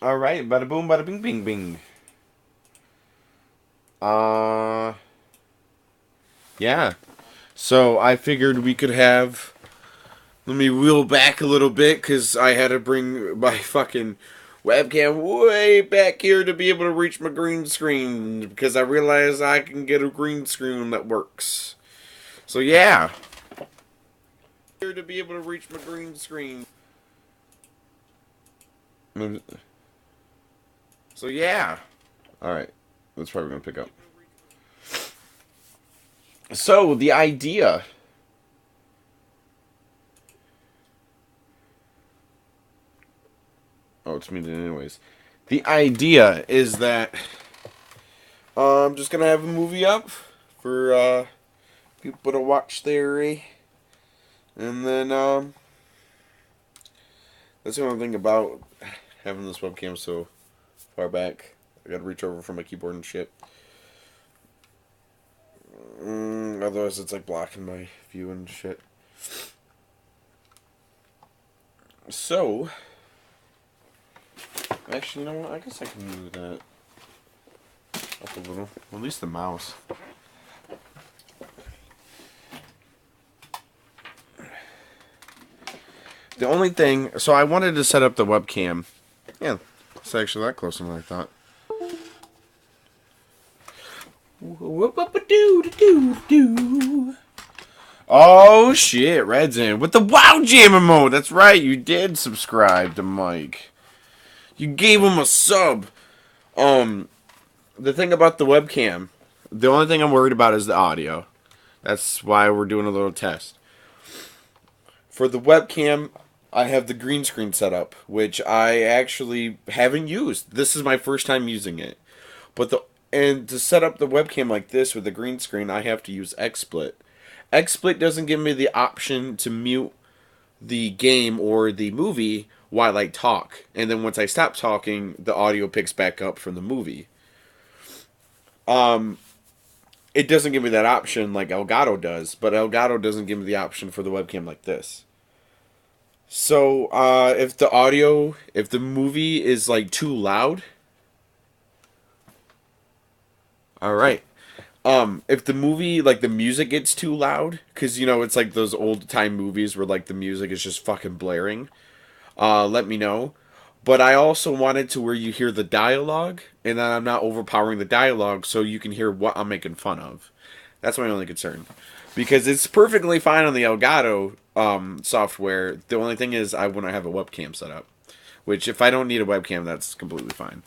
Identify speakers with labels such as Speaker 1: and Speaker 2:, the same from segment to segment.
Speaker 1: Alright, bada boom, bada bing, bing, bing. Yeah. So I figured we could have. Let me wheel back a little bit because I had to bring my fucking webcam way back here to be able to reach my green screen because I realized I can get a green screen that works. So yeah. Here to be able to reach my green screen. So yeah. Alright. That's probably going to pick up. So the idea. Oh, it's muted anyways. The idea is that I'm just gonna have a movie up for people to watch there, and then that's the only thing about having this webcam so far back. I gotta reach over from my keyboard and shit. Otherwise, it's like blocking my view and shit. So, actually, you know what? I guess I can move that up a little. At least the mouse. The only thing, so I wanted to set up the webcam. Yeah, it's actually that closer than I thought. Oh shit, Red's in with the Wow Jammer mode. That's right, you did subscribe to Mike. You gave him a sub. The thing about the webcam, the only thing I'm worried about is the audio. That's why we're doing a little test. For the webcam, I have the green screen set up, which I actually haven't used. This is my first time using it. And to set up the webcam like this with the green screen, I have to use XSplit. XSplit doesn't give me the option to mute the game or the movie while I talk. And then once I stop talking, the audio picks back up from the movie. It doesn't give me that option like Elgato does, but Elgato doesn't give me the option for the webcam like this. So, if the movie is like too loud, all right. If the movie, like the music gets too loud, because you know it's like those old time movies where like the music is just fucking blaring, let me know. But I also wanted to where you hear the dialogue, and then I'm not overpowering the dialogue, so you can hear what I'm making fun of. That's my only concern, because it's perfectly fine on the Elgato software. The only thing is I wouldn't have a webcam set up, which if I don't need a webcam, that's completely fine.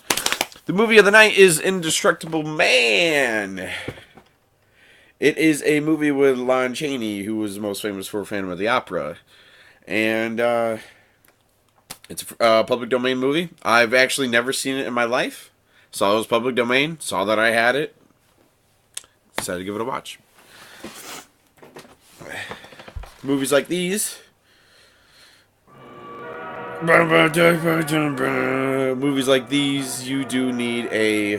Speaker 1: The movie of the night is Indestructible Man. It is a movie with Lon Chaney, who was most famous for Phantom of the Opera. And it's a public domain movie. I've actually never seen it in my life. Saw it was public domain. Saw that I had it. Decided to give it a watch. Movies like these. Movies like these, you do need a...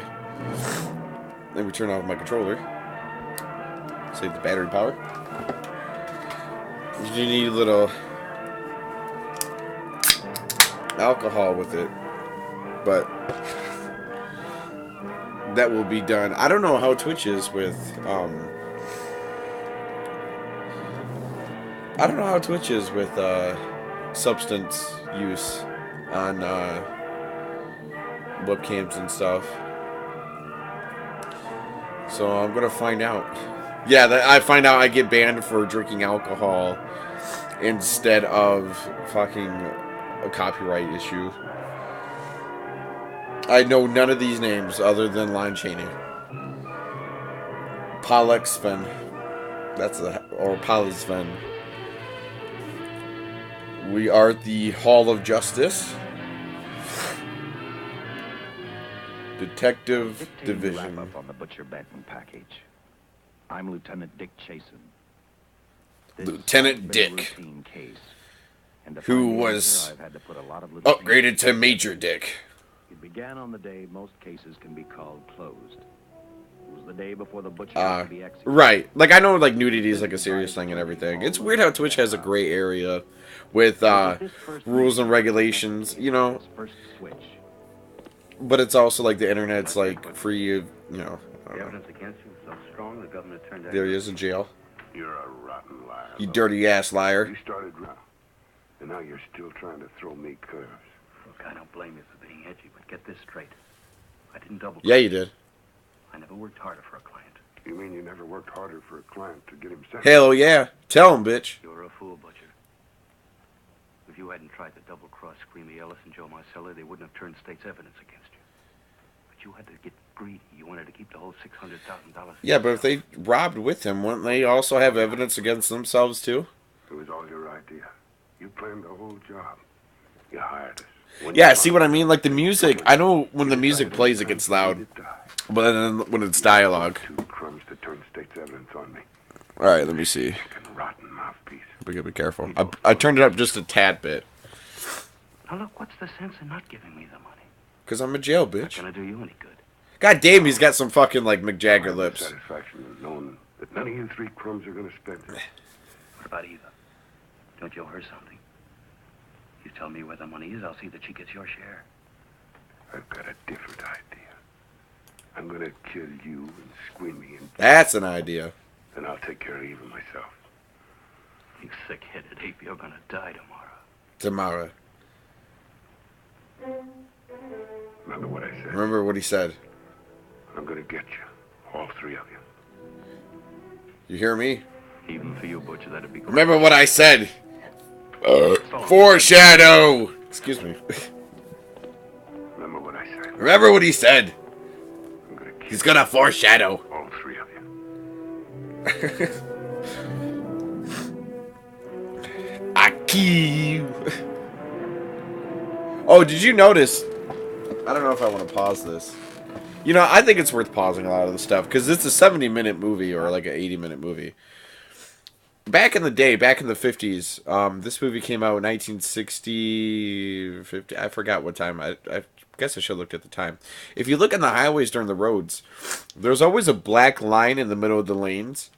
Speaker 1: Let me turn off my controller. Save the battery power. You need a little alcohol with it. But that will be done. I don't know how Twitch is with... I don't know how Twitch is with substance use on webcams and stuff. So I'm gonna find out. Yeah, I find out I get banned for drinking alcohol instead of fucking a copyright issue. I know none of these names other than Lon Chaney. Polexfen. Or Polysven. We are at the Hall of Justice. Detective Division.
Speaker 2: Wrap up on the Butcher Benton package. I'm Lieutenant Dick Chasen.
Speaker 1: Lieutenant Dick,
Speaker 2: case,
Speaker 1: who was upgraded to Major Dick.
Speaker 2: It began on the day most cases can be called closed. It was the day before the butcher had to be executed.
Speaker 1: Right. Like, I know, like, nudity is, like, a serious thing and everything. It's weird how Twitch has a gray area with rules and regulations, you know. but it's also like the internet's like free. You know, I don't
Speaker 2: The
Speaker 1: know.
Speaker 2: evidence against you is so strong, the government turned
Speaker 1: There he is in jail.
Speaker 3: You're a rotten liar.
Speaker 1: You
Speaker 3: Lowe.
Speaker 1: dirty ass liar.
Speaker 3: You started wrong, and now you're still trying to throw me curves.
Speaker 2: Look, I don't blame you for being edgy, but get this straight. I didn't double.
Speaker 1: Yeah, you did.
Speaker 2: I never worked harder for a client.
Speaker 3: You mean you never worked harder for a client to get him sentenced?
Speaker 1: Hell yeah. Tell him, bitch.
Speaker 2: You're a fool, Butcher. If you hadn't tried to double-cross Screamy Ellis and Joe Marcelli, they wouldn't have turned state's evidence against you. But you had to get greedy. You wanted to keep the whole $600,000.
Speaker 1: Yeah, but if they robbed with him, wouldn't they also have evidence against themselves too?
Speaker 3: It was all your idea. You planned the whole job. You hired us. When
Speaker 1: Yeah,
Speaker 3: you
Speaker 1: see what I mean? Like the music, I know when the music plays it gets loud, but then when it's dialogue.
Speaker 3: 2 crumbs to turn state's evidence on me.
Speaker 1: Alright, let me see.
Speaker 3: Chicken rotten mouthpiece.
Speaker 1: We gotta be careful. I turned it up just a tad bit.
Speaker 2: Now look, what's the sense in not giving me the money?
Speaker 1: Because I'm in jail,
Speaker 2: Not
Speaker 1: bitch.
Speaker 2: gonna do you any good.
Speaker 1: God damn, he's got some fucking like Mick
Speaker 3: I
Speaker 1: Jagger
Speaker 3: have the
Speaker 1: lips.
Speaker 3: satisfaction of knowing that none of you 3 crumbs are going to spend it.
Speaker 2: What about Eva? Don't you owe her something? You tell me where the money is, I'll see that she gets your share.
Speaker 3: I've got a different idea. I'm going to kill you and Squeamy, and
Speaker 1: That's an idea.
Speaker 3: then I'll take care of Eva myself.
Speaker 2: You thick-headed ape, you're gonna die tomorrow.
Speaker 1: Tomorrow.
Speaker 3: Remember what I said?
Speaker 1: Remember what he said.
Speaker 3: I'm going to get you. All 3 of you.
Speaker 1: You hear me?
Speaker 2: Even for you, Butcher, that'd be great.
Speaker 1: Remember what I said. Foreshadow. Excuse me.
Speaker 3: Remember what I said?
Speaker 1: Remember what he said.
Speaker 3: I'm going to kill
Speaker 1: He's gonna foreshadow.
Speaker 3: all 3 of you.
Speaker 1: I kill. Oh, did you notice? I don't know if I want to pause this. You know, I think it's worth pausing a lot of the stuff because it's a 70-minute movie or like an 80-minute movie. Back in the day, back in the 50s, this movie came out in 1960, 50, I forgot what time. I guess I should have looked at the time. If you look on the highways during the roads, there's always a black line in the middle of the lanes.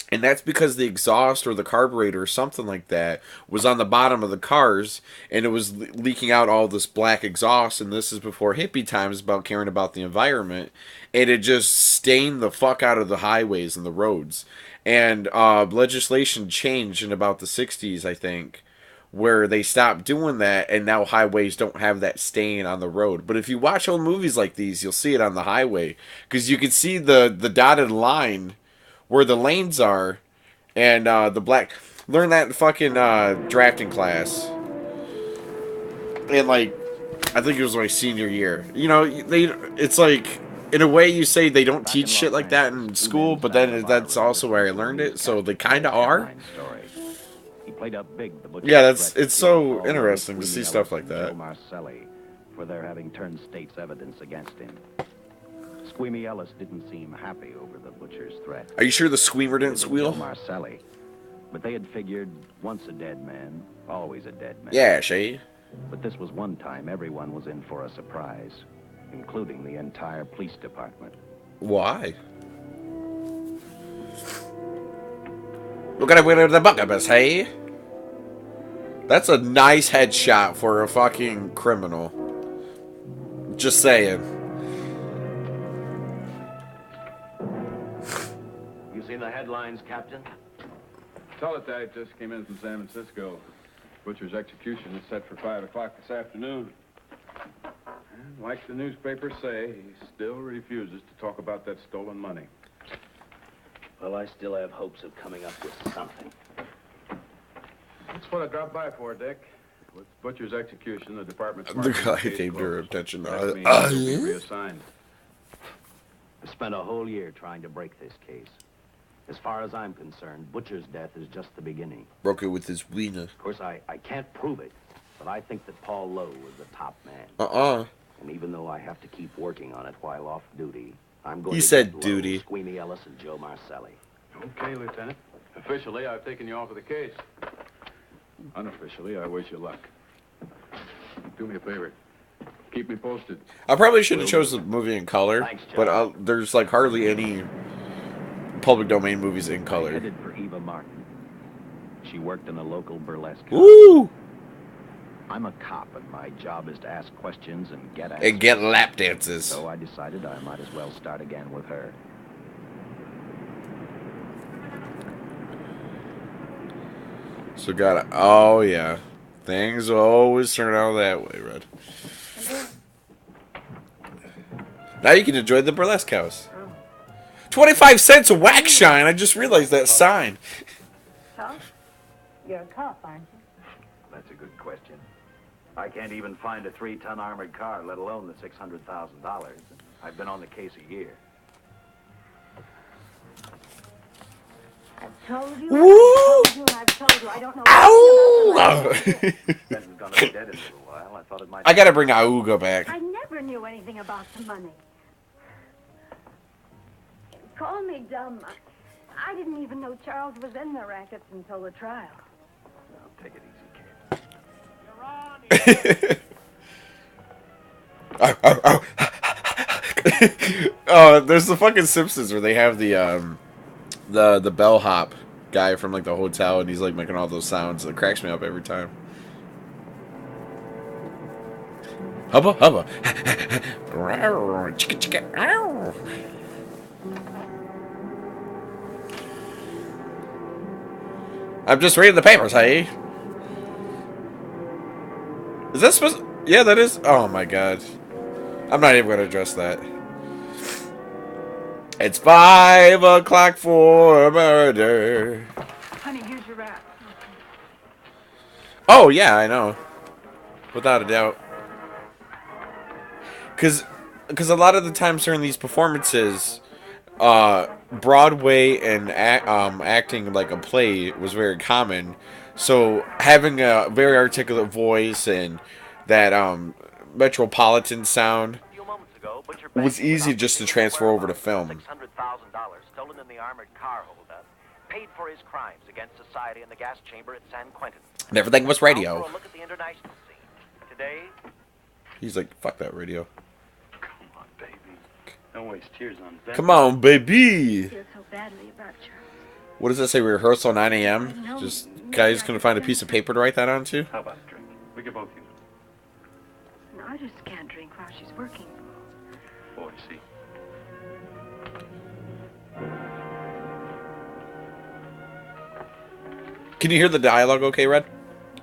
Speaker 1: And that's because the exhaust or the carburetor or something like that was on the bottom of the cars, and it was leaking out all this black exhaust. And this is before hippie times about caring about the environment, and it just stained the fuck out of the highways and the roads. And legislation changed in about the 60s, I think, where they stopped doing that, and now highways don't have that stain on the road. But if you watch old movies like these, you'll see it on the highway, because you can see the dotted line where the lanes are, and the black. Learn that in fucking drafting class. And like, I think it was my senior year. You know, it's like, in a way you say they don't teach shit like that in school, but then that's also where I learned it, so they kind of are. Yeah, it's so interesting to see stuff like that.
Speaker 2: For their having turned state's evidence against him. Squeamy Ellis didn't seem happy over the butcher's threat.
Speaker 1: Are you sure the Squeamer didn't squeal?
Speaker 2: Marcelli. But they had figured once a dead man, always a dead man.
Speaker 1: Yeah, Shay.
Speaker 2: But this was one time everyone was in for a surprise, including the entire police department.
Speaker 1: Why? Look at it with the buckabus, hey? That's a nice headshot for a fucking criminal. Just saying.
Speaker 2: You seen the headlines, Captain?
Speaker 4: Teletype just came in from San Francisco. Butcher's execution is set for 5 o'clock this afternoon. And like the newspapers say, he still refuses to talk about that stolen money.
Speaker 2: Well, I still have hopes of coming up with something.
Speaker 4: That's what I dropped by for, Dick. With Butcher's execution, the department's
Speaker 1: The guy came to her attention.
Speaker 4: That means he'll be reassigned.
Speaker 2: I spent a whole year trying to break this case. As far as I'm concerned, Butcher's death is just the beginning.
Speaker 1: Broke it with his wiener.
Speaker 2: Of course, I can't prove it, but I think that Paul Lowe was the top man. And even though I have to keep working on it while off duty, I'm going
Speaker 1: He
Speaker 2: to
Speaker 1: said
Speaker 2: get
Speaker 1: duty.
Speaker 2: Lowe, Squeamy Ellis, and Joe Marcelli.
Speaker 4: Okay, Lieutenant. Officially, I've taken you off of the case. Unofficially, I wish you luck. Do me a favor. Keep me posted.
Speaker 1: I probably should have chose the movie in color,
Speaker 2: Thanks, John.
Speaker 1: but there's like hardly any public domain movies in
Speaker 2: I
Speaker 1: color.
Speaker 2: headed for Eva Martin. She worked in a local burlesque.
Speaker 1: Woo!
Speaker 5: I'm a cop, and my job is to ask questions and get answers.
Speaker 1: And get lap dances.
Speaker 5: So I decided I might as well start again with her.
Speaker 1: So gotta, oh yeah. Things always turn out that way, Red. Now you can enjoy the burlesque house. 25 cents a wax shine. I just realized that sign.
Speaker 6: Huh? You're a cop, aren't you?
Speaker 5: That's a good question. I can't even find a 3-ton armored car, let alone the $600,000. I've been on the case a year.
Speaker 6: I've told you,
Speaker 1: Woo!
Speaker 6: I've told you, I don't know.
Speaker 1: Ow!
Speaker 5: Benton's gonna be dead in a little while. I thought it might.
Speaker 1: I gotta bring Auga back.
Speaker 6: I never knew anything about the money. Call me dumb. I didn't even know Charles was in the rackets until the trial.
Speaker 5: No, take it easy, kid.
Speaker 1: Oh, there's the fucking Simpsons where they have the bellhop guy from like the hotel, and he's like making all those sounds. It cracks me up every time. Hubba hubba. Chicka chicka. Ow. I'm just reading the papers, hey. Is that supposed? Yeah, that is. Oh my god. I'm not even gonna address that. It's 5 o'clock for murder.
Speaker 6: Honey, here's your wrap.
Speaker 1: Oh yeah, I know. Without a doubt. Cause a lot of the times during these performances, Broadway and acting like a play was very common. So having a very articulate voice and that metropolitan sound was easy just to transfer over to film.
Speaker 7: $600,000 stolen in the armored car holdup, paid for his crimes against society in the gas chamber at San Quentin.
Speaker 1: And everything was radio.
Speaker 7: Now for a look at the international scene. Today,
Speaker 1: he's like, fuck that radio.
Speaker 2: Come on, baby. Don't waste tears on that.
Speaker 1: Come on, baby.
Speaker 6: I feel so badly about Charles.
Speaker 1: What does that say? Rehearsal 9 a.m. Just guys couldn't find a piece of paper to write that onto.
Speaker 2: How about a drink? We could both use it.
Speaker 6: An artist can't drink while she's working.
Speaker 2: Oh, I see.
Speaker 1: Can you hear the dialogue okay, Red?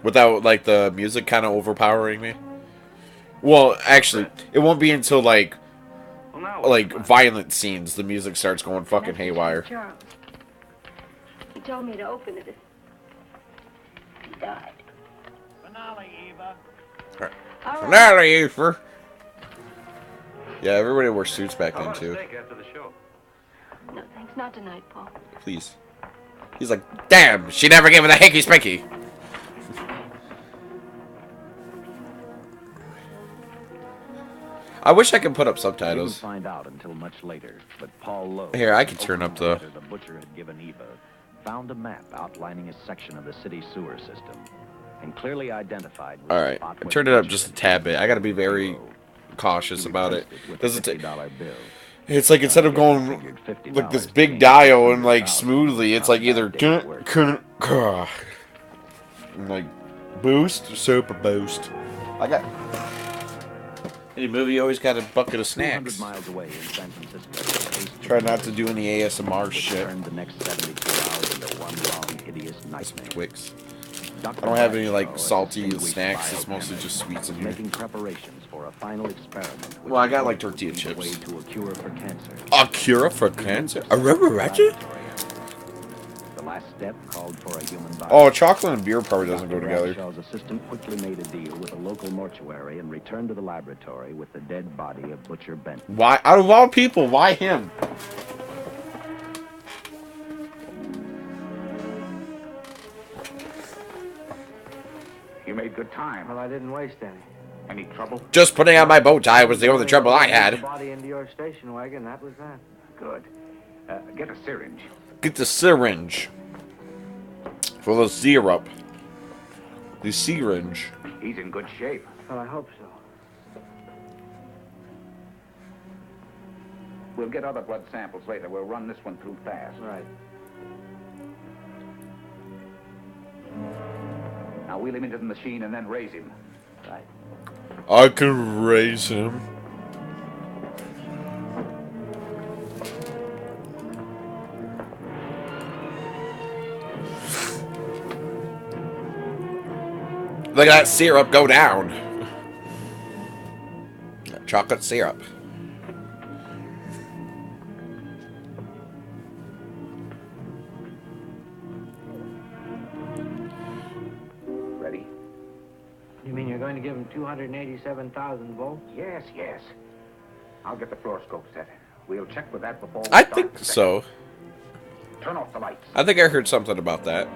Speaker 1: Without, like, the music kind of overpowering me? Well, actually, it won't be until, like violent scenes the music starts going fucking haywire.
Speaker 6: Charles. He told me to open it. He died.
Speaker 7: finale, Eva.
Speaker 1: Finale, Eva. Yeah, everybody wore suits back then, too.
Speaker 2: Steak after the show.
Speaker 6: No, thanks. Not tonight, Paul.
Speaker 1: Please. He's like, damn, she never gave me the hanky spanky. I wish I could put up subtitles.
Speaker 5: Didn't find out until much later, but Paul Lowe,
Speaker 1: Here, I can turn up the...
Speaker 5: the butcher had given Eva, found a map outlining a section of the city sewer system, and clearly identified.
Speaker 1: All right, I turned it up just a tad bit. I got to be very cautious about it. Doesn't take. It's like instead of going like this big dial and like smoothly, it's like either like boost or super boost. I got. Any movie always got a bucket of snacks.
Speaker 5: Miles away in San Francisco,
Speaker 1: Try not to do any ASMR shit.
Speaker 5: turned the next 72 hours into one long, hideous nightmare.
Speaker 1: Twix. I don't have any like salty snacks. It's mostly just sweets in here.
Speaker 5: Making preparations for a final experiment.
Speaker 1: Well, I got like tortilla chips.
Speaker 5: Way to a cure for cancer.
Speaker 1: A cure for cancer? A rubber ratchet?
Speaker 5: The last step called for a human body.
Speaker 1: Oh, chocolate and beer probably doesn't go together.
Speaker 5: Bradshaw's assistant quickly made a deal with a local mortuary and returned to the laboratory with the dead body of Butcher Benton.
Speaker 1: Why? Out of all people, why him?
Speaker 2: You made good time.
Speaker 8: Well, I didn't waste any.
Speaker 2: Any trouble?
Speaker 1: Just putting on my bow tie was the only trouble I
Speaker 8: The
Speaker 1: had.
Speaker 8: body into your station wagon, that was that.
Speaker 2: Good. Get a syringe.
Speaker 1: Get the syringe. For the syrup. The syringe.
Speaker 2: He's in good shape.
Speaker 8: Well, I hope so.
Speaker 2: We'll get other blood samples later. We'll run this one through fast.
Speaker 8: Right.
Speaker 5: Now wheel him into the machine and then raise him.
Speaker 8: Right.
Speaker 1: I can raise him. Look at that syrup go down. That chocolate syrup.
Speaker 5: Ready?
Speaker 8: You mean you're going to give him 287,000 volts?
Speaker 5: Yes, yes. I'll get the fluoroscope set. We'll check with that before we
Speaker 1: I
Speaker 5: start
Speaker 1: think
Speaker 5: the
Speaker 1: so.
Speaker 5: second. Turn off the lights.
Speaker 1: I think I heard something about that.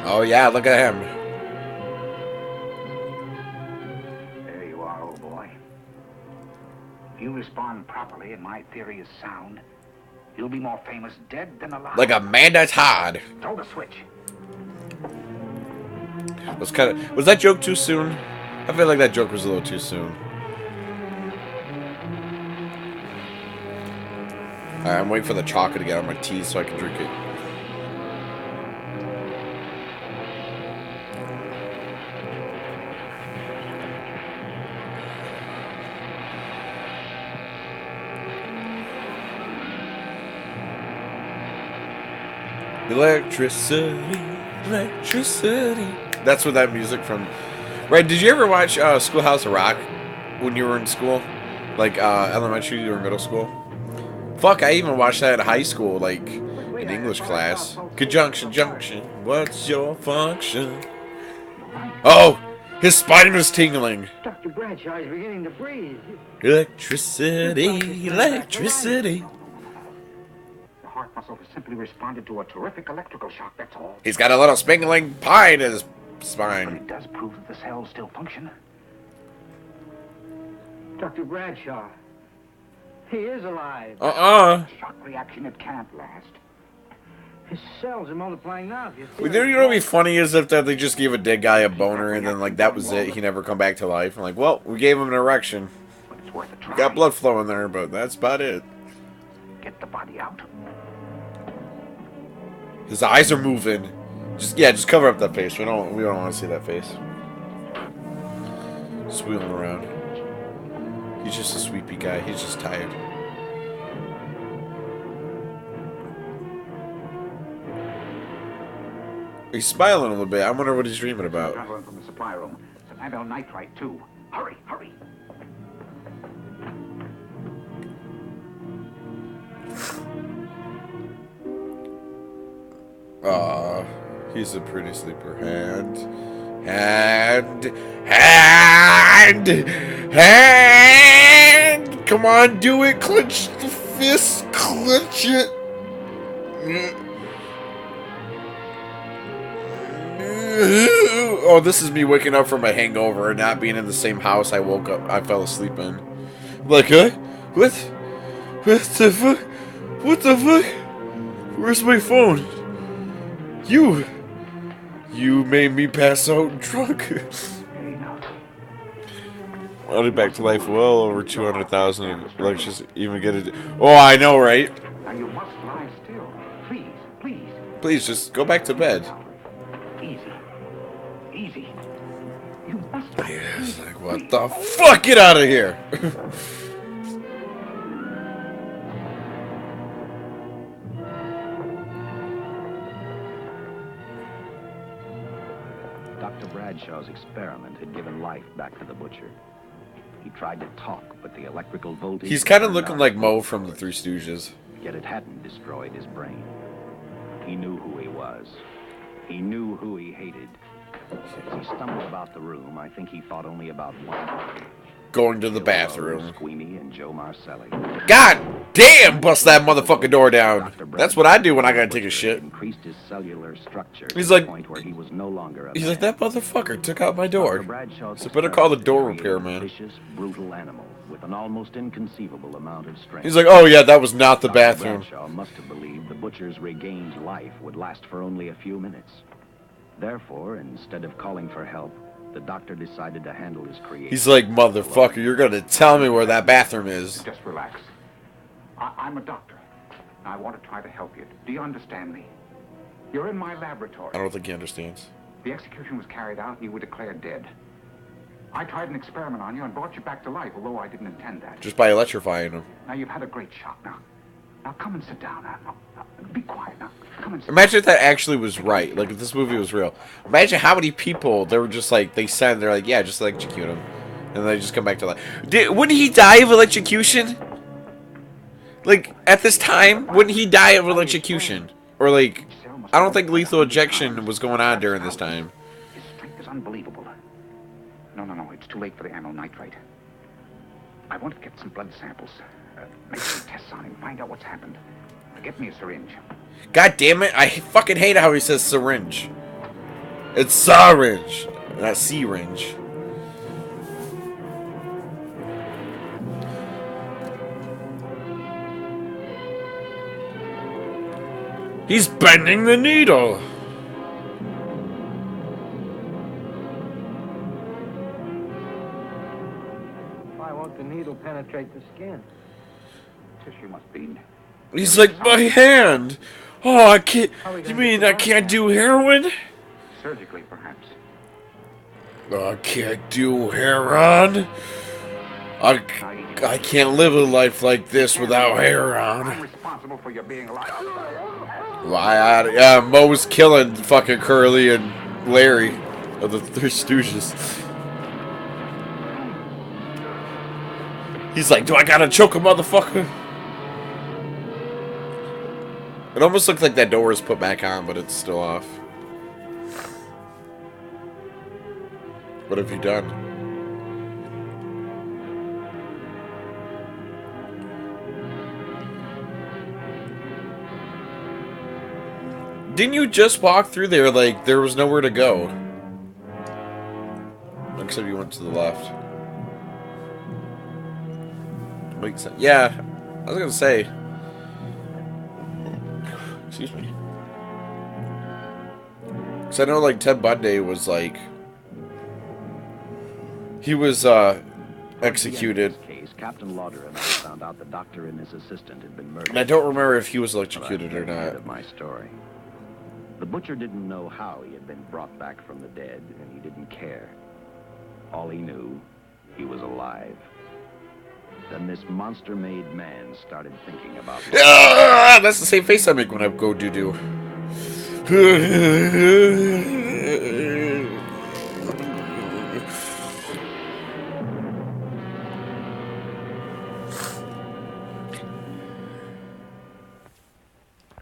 Speaker 1: Oh yeah, look at him.
Speaker 5: There you are, old boy. If you respond properly and my theory is sound, you'll be more famous dead than alive.
Speaker 1: Like Amanda Todd.
Speaker 5: Throw the switch.
Speaker 1: Was that joke too soon? I feel like that joke was a little too soon. Alright, I'm waiting for the chocolate to get on my teeth so I can drink it. Electricity, electricity. That's what that music from. Right? Did you ever watch Schoolhouse of Rock when you were in school, like elementary or middle school? Fuck, I even watched that in high school, like in English class. Conjunction, junction. What's your function? Oh, his spine was tingling.
Speaker 8: Dr. Bradshaw is beginning to breathe.
Speaker 1: Electricity, electricity.
Speaker 5: The heart muscle has simply responded to a terrific electrical shock, that's all.
Speaker 1: He's got a little spingling pie in his
Speaker 5: But
Speaker 1: spine.
Speaker 5: it does prove that the cells still function.
Speaker 8: Dr. Bradshaw. He is alive.
Speaker 5: Shock reaction, it can't last.
Speaker 8: His cells are multiplying now. If you see
Speaker 1: You know what would be funny is if they just gave a dead guy a boner and then like that was it. He never come back to life. I'm like, well, we gave him an erection.
Speaker 5: But it's worth a try.
Speaker 1: Got blood flow in there, but that's about it.
Speaker 5: Get the body out.
Speaker 1: His eyes are moving. Just cover up that face. We don't want to see that face. Just wheeling around. He's just a sweepy guy. He's just tired. He's smiling a little bit. I wonder what he's dreaming about.
Speaker 5: Traveling from the supply room. Some amyl nitrite, too. Hurry, hurry.
Speaker 1: He's a pretty sleeper. Hand. Come on, do it. Clench the fist. Clench it. Oh, this is me waking up from a hangover and not being in the same house I fell asleep in. Like, huh? What? What the fuck? What the fuck? Where's my phone? You made me pass out drunk. I'll be back to life well over 200,000. Let's just even get it. Oh, I know, right?
Speaker 5: Now you must lie still. Please, please.
Speaker 1: Please, just go back to bed.
Speaker 5: Easy. Easy. You must
Speaker 1: It's like, what the fuck? Get out of here!
Speaker 2: Dr. Bradshaw's experiment had given life back to the butcher. He tried to talk, but the electrical voltage...
Speaker 1: He's kind of looking like Mo from the Three Stooges.
Speaker 2: Yet it hadn't destroyed his brain. He knew who he was. He knew who he hated. As he stumbled about the room, I think he thought only about one.
Speaker 1: Going to the bathroom.
Speaker 2: Squeamy and Joe Marcelli.
Speaker 1: God damn! Bust that motherfucking door down. That's what I do when I gotta take a shit.
Speaker 2: Increased his cellular structure
Speaker 1: He's
Speaker 2: to
Speaker 1: like,
Speaker 2: the point where he was no longer a
Speaker 1: he's
Speaker 2: man.
Speaker 1: like, that motherfucker took out my door.
Speaker 2: Dr. Bradshaw's
Speaker 1: So better call the door
Speaker 2: experiment created
Speaker 1: repairman.
Speaker 2: a vicious, brutal animal with an almost inconceivable amount of strength.
Speaker 1: He's like, oh yeah, that was not the
Speaker 2: Dr.
Speaker 1: bathroom.
Speaker 2: Bradshaw must have believed the butcher's regained life would last for only a few minutes. Therefore, instead of calling for help, the doctor decided to handle his creation.
Speaker 1: He's like, motherfucker, you're gonna tell me where that bathroom is.
Speaker 5: Just relax. I'm a doctor. I want to try to help you. Do you understand me? You're in my laboratory.
Speaker 1: I don't think he understands.
Speaker 5: The execution was carried out and you were declared dead. I tried an experiment on you and brought you back to life, although I didn't intend that.
Speaker 1: Just by electrifying him.
Speaker 5: Now you've had a great shot. Now come and sit down. Now, be quiet. Now, come and sit
Speaker 1: Imagine if that actually was right. Like, if this movie was real. Imagine how many people they were just like, they said, they're like, yeah, just electrocute him. And they just come back to life. Wouldn't he die of electrocution? Like, at this time, wouldn't he die of electrocution? Or, like, I don't think lethal injection was going on during this time.
Speaker 5: His strength is unbelievable. No, it's too late for the amyl nitrite. I want to get some blood samples. Make some tests on him. Find out what's happened. Get me a syringe.
Speaker 1: God damn it, I fucking hate how he says syringe. It's syringe, not syringe. He's bending the needle.
Speaker 8: Why won't the needle penetrate the skin?
Speaker 5: Tissue must be.
Speaker 1: He's like, my hand. Oh, I can't. You mean I can't do heroin?
Speaker 5: Surgically, perhaps.
Speaker 1: I can't do heroin. I can't live a life like this without heroin.
Speaker 5: I'm responsible for your being alive.
Speaker 1: Yeah, Moe's killing fucking Curly and Larry of the Three Stooges. He's like, do I gotta choke a motherfucker? It almost looks like that door is put back on, but it's still off. What have you done? Didn't you just walk through there like there was nowhere to go? Except you went to the left. Makes sense. Yeah, I was gonna say. Excuse me. Cause I know like Ted Bundy was like, he was executed.
Speaker 2: Captain Lauder and I found out the doctor and his assistant had been murdered.
Speaker 1: And I don't remember if he was electrocuted or not.
Speaker 2: Of my story. The butcher didn't know how he had been brought back from the dead, and he didn't care. All he knew, he was alive. Then this monster-made man started thinking about...
Speaker 1: Ah, that's the same face I make when I go doo-doo.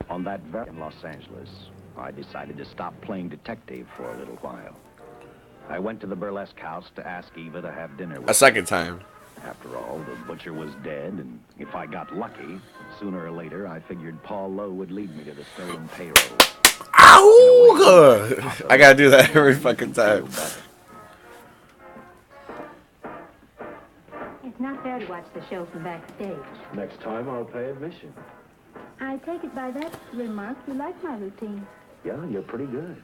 Speaker 2: On that very in Los Angeles, I decided to stop playing detective for a little while. I went to the burlesque house to ask Eva to have dinner with me.
Speaker 1: A second time.
Speaker 2: After all, the butcher was dead, and if I got lucky, sooner or later, I figured Paul Lowe would lead me to the stolen payroll.
Speaker 1: Ow! I gotta do that every fucking time.
Speaker 6: It's not fair to watch the show from backstage.
Speaker 9: Next time, I'll pay admission.
Speaker 6: I take it by that remark you like my routine.
Speaker 2: Yeah, you're pretty good.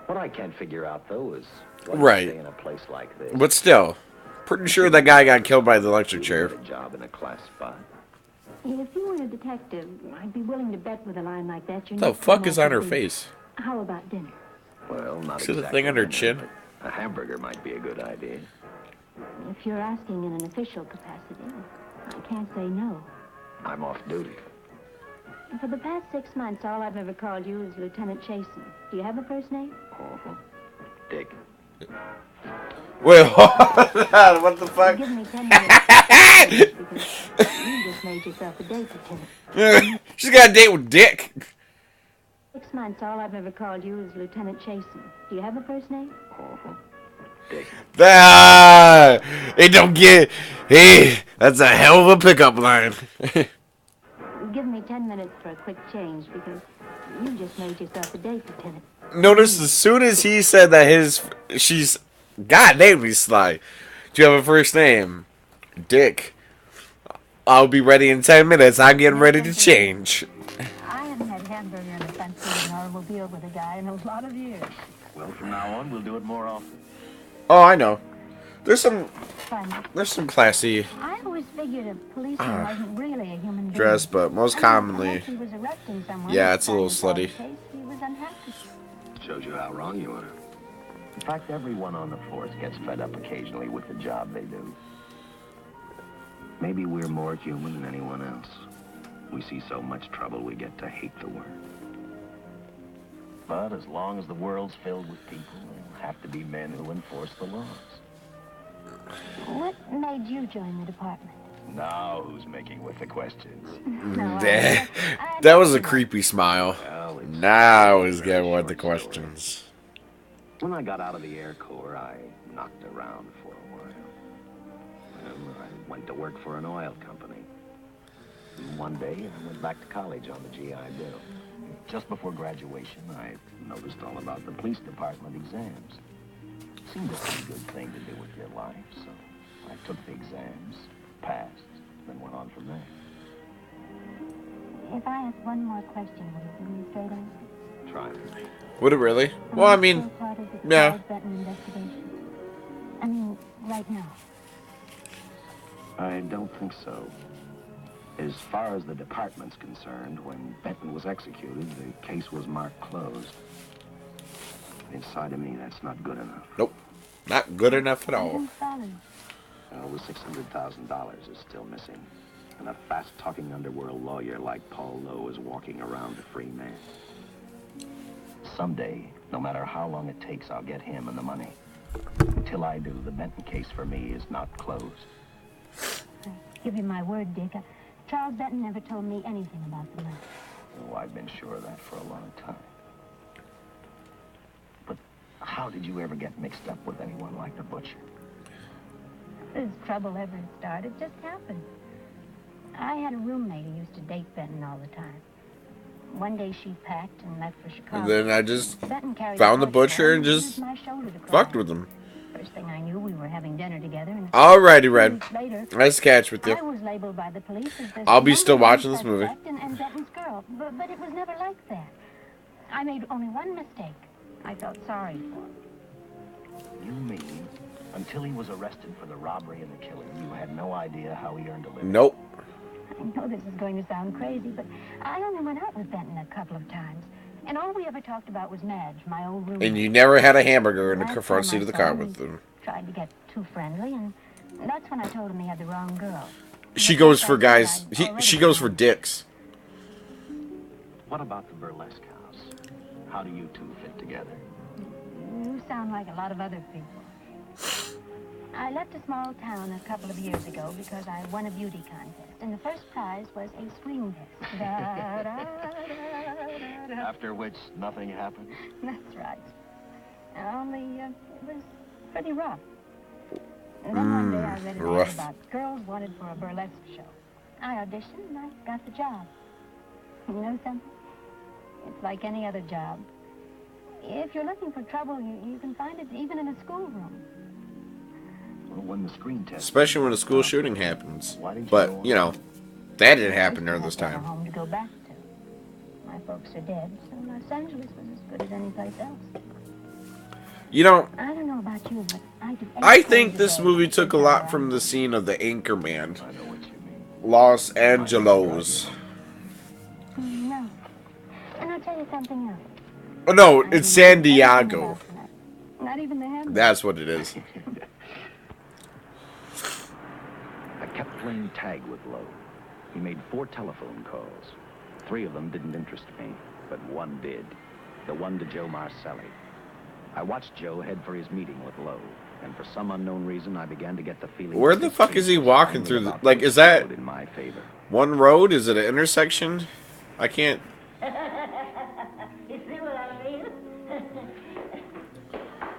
Speaker 2: What I can't figure out, though, is why
Speaker 1: Right.
Speaker 2: you stay in a place like this.
Speaker 1: But still, pretty sure that guy got killed by the electric chair.
Speaker 2: A job in a class spot.
Speaker 6: If you were a detective, I'd be willing to bet with a line like that.
Speaker 1: What the fuck is on her face?
Speaker 6: How about dinner?
Speaker 2: Well, not
Speaker 1: See the
Speaker 2: exactly
Speaker 1: thing on her
Speaker 2: dinner,
Speaker 1: chin?
Speaker 2: but a hamburger might be a good idea.
Speaker 6: If you're asking in an official capacity, I can't say no.
Speaker 2: I'm off duty.
Speaker 6: For the past 6 months, all I've ever called you is Lieutenant Chasen. Do you have a first name?
Speaker 2: Dick.
Speaker 1: Wait, what the fuck?
Speaker 6: Give me 10 minutes because you just made yourself a date, Lieutenant.
Speaker 1: She's got a date with Dick.
Speaker 6: 6 months, all I've ever called you is Lieutenant Chasen. Do you have a first name?
Speaker 2: Dick.
Speaker 1: Ah, it don't get. Hey, that's a hell of a pickup line.
Speaker 6: Give me 10 minutes for a quick change because you just made yourself a date, Lieutenant.
Speaker 1: Notice as soon as he said that she's, God damn me, Sly. Do you have a first name? Dick. I'll be ready in 10 minutes. I'm getting ready to change.
Speaker 6: I haven't had hamburger in the front seat of an automobile with a guy in a lot of years.
Speaker 2: Well, from now on, we'll do it more often.
Speaker 1: Oh, I know. There's some classy
Speaker 6: I always figured a policeman wasn't really a human being.
Speaker 1: dress, but most commonly,
Speaker 6: He was arresting someone.
Speaker 1: yeah, it's a little slutty.
Speaker 6: He was unhappy.
Speaker 2: Shows you how wrong you are. In fact, everyone on the force gets fed up occasionally with the job they do. Maybe we're more human than anyone else. We see so much trouble, we get to hate the work. But as long as the world's filled with people, there'll have to be men who enforce the laws.
Speaker 6: What made you join the department?
Speaker 2: Now who's making with the questions?
Speaker 6: No,
Speaker 1: That was a creepy smile.
Speaker 2: Well, it's
Speaker 1: Now is
Speaker 2: very
Speaker 1: getting with the
Speaker 2: short
Speaker 1: questions.
Speaker 2: When I got out of the Air Corps, I knocked around for a while. I went to work for an oil company. And one day, I went back to college on the GI Bill. Just before graduation, I noticed all about the police department exams. Seemed a pretty good thing to do with your life, so I took the exams, passed, then went on from there.
Speaker 6: If I ask one more question, will you give me a straight answer?
Speaker 2: Try me.
Speaker 1: Would it really? Well, I mean, yeah.
Speaker 6: Investigation. I mean, right now.
Speaker 2: I don't think so. As far as the department's concerned, when Benton was executed, the case was marked closed. Inside of me, that's not good enough.
Speaker 1: Nope. Not good enough at all.
Speaker 2: Over $600,000 is still missing. And a fast-talking underworld lawyer like Paul Lowe is walking around a free man. Someday, no matter how long it takes, I'll get him and the money. Until I do, the Benton case for me is not closed.
Speaker 6: I give you my word, Dick. Charles Benton never told me anything about the money.
Speaker 2: Oh, I've been sure of that for a long time. But how did you ever get mixed up with anyone like the Butcher?
Speaker 6: This trouble ever started just happened. I had a roommate who used to date Benton all the time. One day she packed and left for Chicago.
Speaker 1: And then I just
Speaker 6: Benton carried
Speaker 1: found the
Speaker 6: a
Speaker 1: Butcher and
Speaker 6: used
Speaker 1: just
Speaker 6: my shoulder to cry.
Speaker 1: fucked with him.
Speaker 6: First thing I knew, we were having dinner together. And
Speaker 1: Alrighty, Red.
Speaker 6: weeks later,
Speaker 1: Nice catch with
Speaker 6: I
Speaker 1: you.
Speaker 6: was labeled by the police as the
Speaker 1: I'll be still
Speaker 6: number one
Speaker 1: watching this movie.
Speaker 6: suspect and Benton's girl, but it was never like that. I made only one mistake. I felt sorry for him.
Speaker 2: You mean, until he was arrested for the robbery and the killing, you had no idea how he earned a living?
Speaker 1: Nope.
Speaker 6: I know this is going to sound crazy, but I only went out with Benton a couple of times. And all we ever talked about was Madge, my old roommate.
Speaker 1: And you never had a hamburger in the
Speaker 6: Last
Speaker 1: front
Speaker 6: time
Speaker 1: seat
Speaker 6: I
Speaker 1: of the
Speaker 6: saw
Speaker 1: car
Speaker 6: him,
Speaker 1: with
Speaker 6: he
Speaker 1: them.
Speaker 6: tried to get too friendly, and that's when I told him he had the wrong girl.
Speaker 1: She
Speaker 6: And
Speaker 1: goes
Speaker 6: I
Speaker 1: for
Speaker 6: thought
Speaker 1: guys.
Speaker 6: I'd already
Speaker 1: She goes for
Speaker 6: found
Speaker 1: dicks.
Speaker 2: What about the burlesque house? How do you two fit together?
Speaker 6: You sound like a lot of other people. I left a small town a couple of years ago because I won a beauty contest, and the first prize was a swing test.
Speaker 2: After which, nothing happened?
Speaker 6: That's right. Only it was pretty rough. And then one day I read an ad
Speaker 1: rough.
Speaker 6: about girls wanted for a burlesque show. I auditioned and I got the job. You know something? It's like any other job. If you're looking for trouble, you can find it even in a schoolroom.
Speaker 2: Well, when the screen test...
Speaker 1: Especially when a school shooting happens.
Speaker 2: Why didn't
Speaker 1: But,
Speaker 2: go
Speaker 1: you know,
Speaker 2: on?
Speaker 1: that didn't happen during
Speaker 6: I
Speaker 1: this
Speaker 6: have a
Speaker 1: time.
Speaker 6: home to go back to. My folks are dead, so Los Angeles was as good as any place else.
Speaker 1: You know,
Speaker 6: I don't know about you, but I do.
Speaker 1: I think this movie took a lot from the scene of the Anchorman.
Speaker 2: I know what you mean.
Speaker 1: Los Angelos.
Speaker 6: No. And I'll tell you something else.
Speaker 1: Oh, no,
Speaker 6: I
Speaker 1: it's
Speaker 6: didn't
Speaker 1: San
Speaker 6: know anything
Speaker 1: Diego.
Speaker 6: about that. Not even the hamburger.
Speaker 1: That's what it is.
Speaker 2: I kept playing tag with Lowe. He made 4 telephone calls. 3 of them didn't interest me, but one did. The one to Joe Marcelli. I watched Joe head for his meeting with Lowe, and for some unknown reason, I began to get the feeling...
Speaker 1: Where
Speaker 2: that
Speaker 1: the
Speaker 2: this
Speaker 1: fuck
Speaker 2: case
Speaker 1: is he
Speaker 2: was
Speaker 1: walking
Speaker 2: finally
Speaker 1: through?
Speaker 2: about
Speaker 1: Like,
Speaker 2: to
Speaker 1: is that
Speaker 2: explode in my favor.
Speaker 1: one road? Is it an intersection? I can't...
Speaker 6: You see what I mean?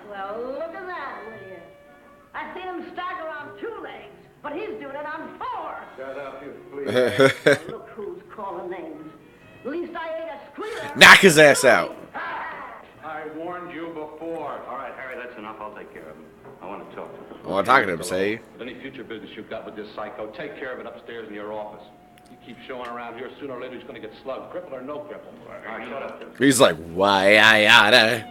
Speaker 6: Well, look at that, will you? I seen him stagger on 2 legs, but he's doing it on 4.
Speaker 4: Shut up, you flea.
Speaker 6: Look who's calling names. At least I ain't a squealer.
Speaker 1: Knock his ass out.
Speaker 4: I warned you before. All right, Harry, that's enough. I'll take care of him. I want to talk to him.
Speaker 1: Well, I'm talking to him, say.
Speaker 4: With any future business you've got with this psycho, take care of it upstairs in your office. You keep showing around here, sooner or later he's going to get slugged, cripple or no cripple. All right, shut up.
Speaker 1: He's like, why, I oughta.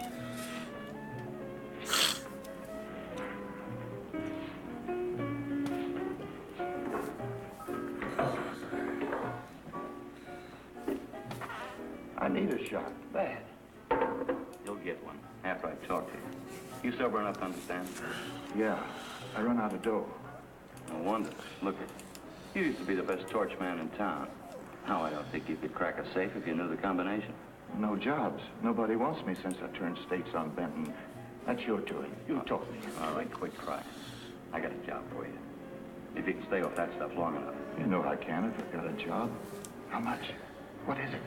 Speaker 9: I need a shot, bad.
Speaker 2: to talk to you. You sober enough to understand?
Speaker 5: Yeah, I run out of dough.
Speaker 2: No wonder. Look, you used to be the best torch man in town. Now I don't think you could crack a safe if you knew the combination.
Speaker 5: No jobs. Nobody wants me since I turned stakes on Benton. That's your doing. You told me.
Speaker 2: All right, quit crying. I got a job for you. If you can stay off that stuff long enough.
Speaker 5: You know I can if I've got a job. How much? What is it?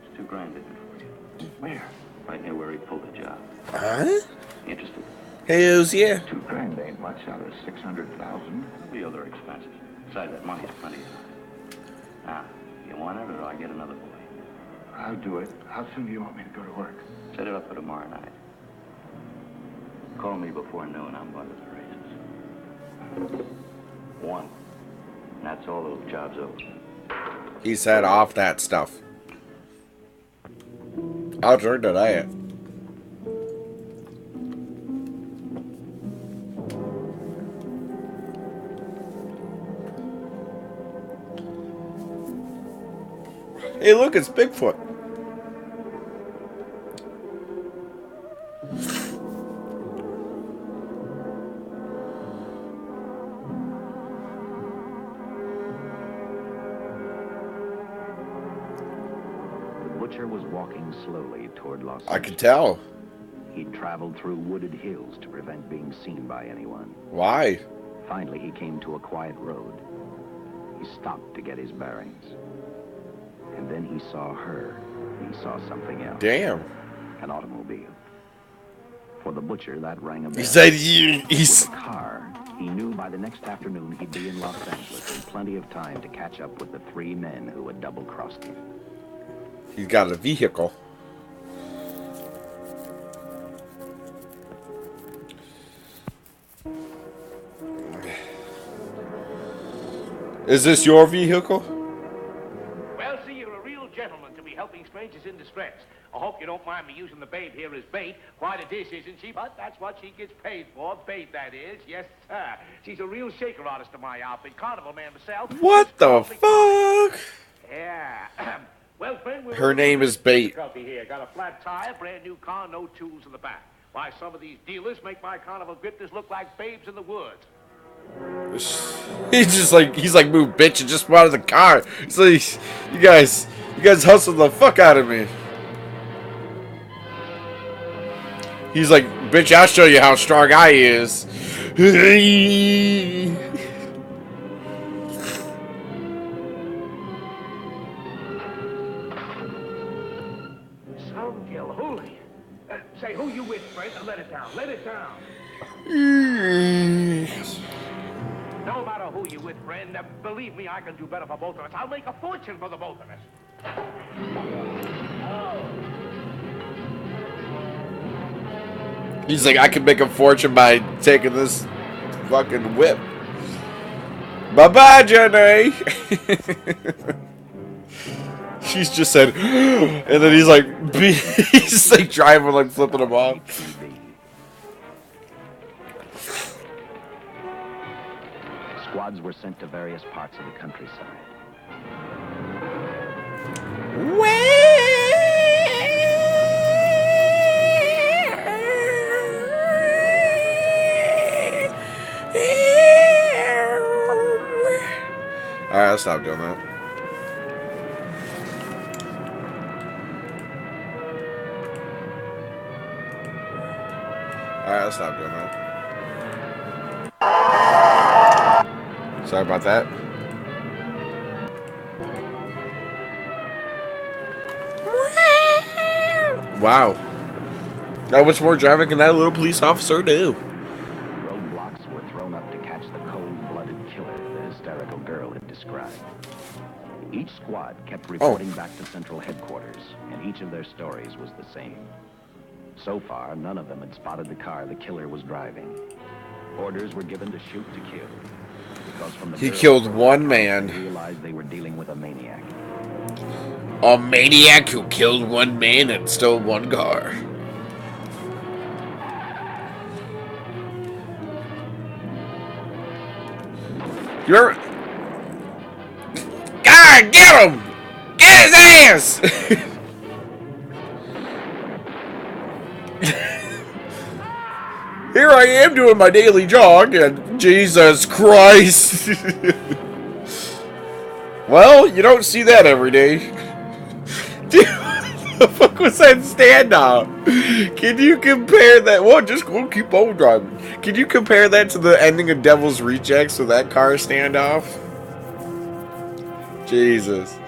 Speaker 2: It's $2,000 in it for you.
Speaker 5: Where?
Speaker 2: Right near where he pulled the job.
Speaker 1: Huh?
Speaker 2: Interested?
Speaker 1: Hells yeah.
Speaker 5: $2,000 ain't much out of 600,000.
Speaker 2: There'll be other expenses. Besides, that money's plenty. Now, you want it, or do I get another boy?
Speaker 5: I'll do it. How soon do you want me to go to work?
Speaker 2: Set it up for tomorrow night. Call me before noon. I'm going to the races. 1. And that's all those jobs over.
Speaker 1: He said off that stuff. I'll drink tonight. Hey, look, it's Bigfoot.
Speaker 2: The butcher was walking slowly toward Los Angeles.
Speaker 1: I could tell.
Speaker 2: He'd traveled through wooded hills to prevent being seen by anyone.
Speaker 1: Why?
Speaker 2: Finally, he came to a quiet road. He stopped to get his bearings. And then he saw her. He saw something else.
Speaker 1: Damn.
Speaker 2: An automobile. For the butcher, that rang a bell.
Speaker 1: He said he's...
Speaker 2: With a car, he knew by the next afternoon he'd be in Los Angeles in plenty of time to catch up with the 3 men who had double-crossed him.
Speaker 1: He's got a vehicle. Is this your vehicle?
Speaker 10: Well, see, you're a real gentleman to be helping strangers in distress. I hope you don't mind me using the babe here as bait. Quite a dish, isn't she? But that's what she gets paid for. Bait, that is. Yes, sir. She's a real shaker artist of my outfit. Carnival man myself.
Speaker 1: What the fuck?
Speaker 10: Yeah. Well, friend,
Speaker 1: Her name is Bait.
Speaker 10: Here. Got a flat tire, brand new car, no tools in the back. Why, some of these dealers make my carnival grifters look like babes in the woods.
Speaker 1: He's like, move, bitch, and just out of the car. He's like, you guys hustle the fuck out of me. He's like, bitch, I'll show you how strong I is.
Speaker 10: Soundkill, holy. Say, who you with, friend? Let it down. Let it down. No matter who you with, friend, believe me, I can do better for both of us. I'll make a fortune for the both of us.
Speaker 1: He's like, I can make a fortune by taking this fucking whip. Bye-bye, Jenny. She's just said, and then he's like driving, like flipping him off.
Speaker 2: Squads were sent to various parts of the countryside.
Speaker 1: Alright, I'll stop doing that. Alright, I'll stop doing that. Sorry about that. Wow. How much more driving can that little police officer do?
Speaker 2: Roadblocks were thrown up to catch the cold-blooded killer the hysterical girl had described. Each squad kept reporting back to central headquarters, and each of their stories was the same. So far, none of them had spotted the car the killer was driving. Orders were given to shoot to kill. Because from the
Speaker 1: He killed one man.
Speaker 2: They realized they were dealing with a maniac.
Speaker 1: A maniac who killed one man and stole one car. You're... God, get him! Get his ass! Here I am doing my daily jog, and Jesus Christ. Well, you don't see that every day. Dude, what the fuck was that standoff? Can you compare that? Well, just go keep on driving. Can you compare that to the ending of Devil's Rejects with that car standoff? Jesus.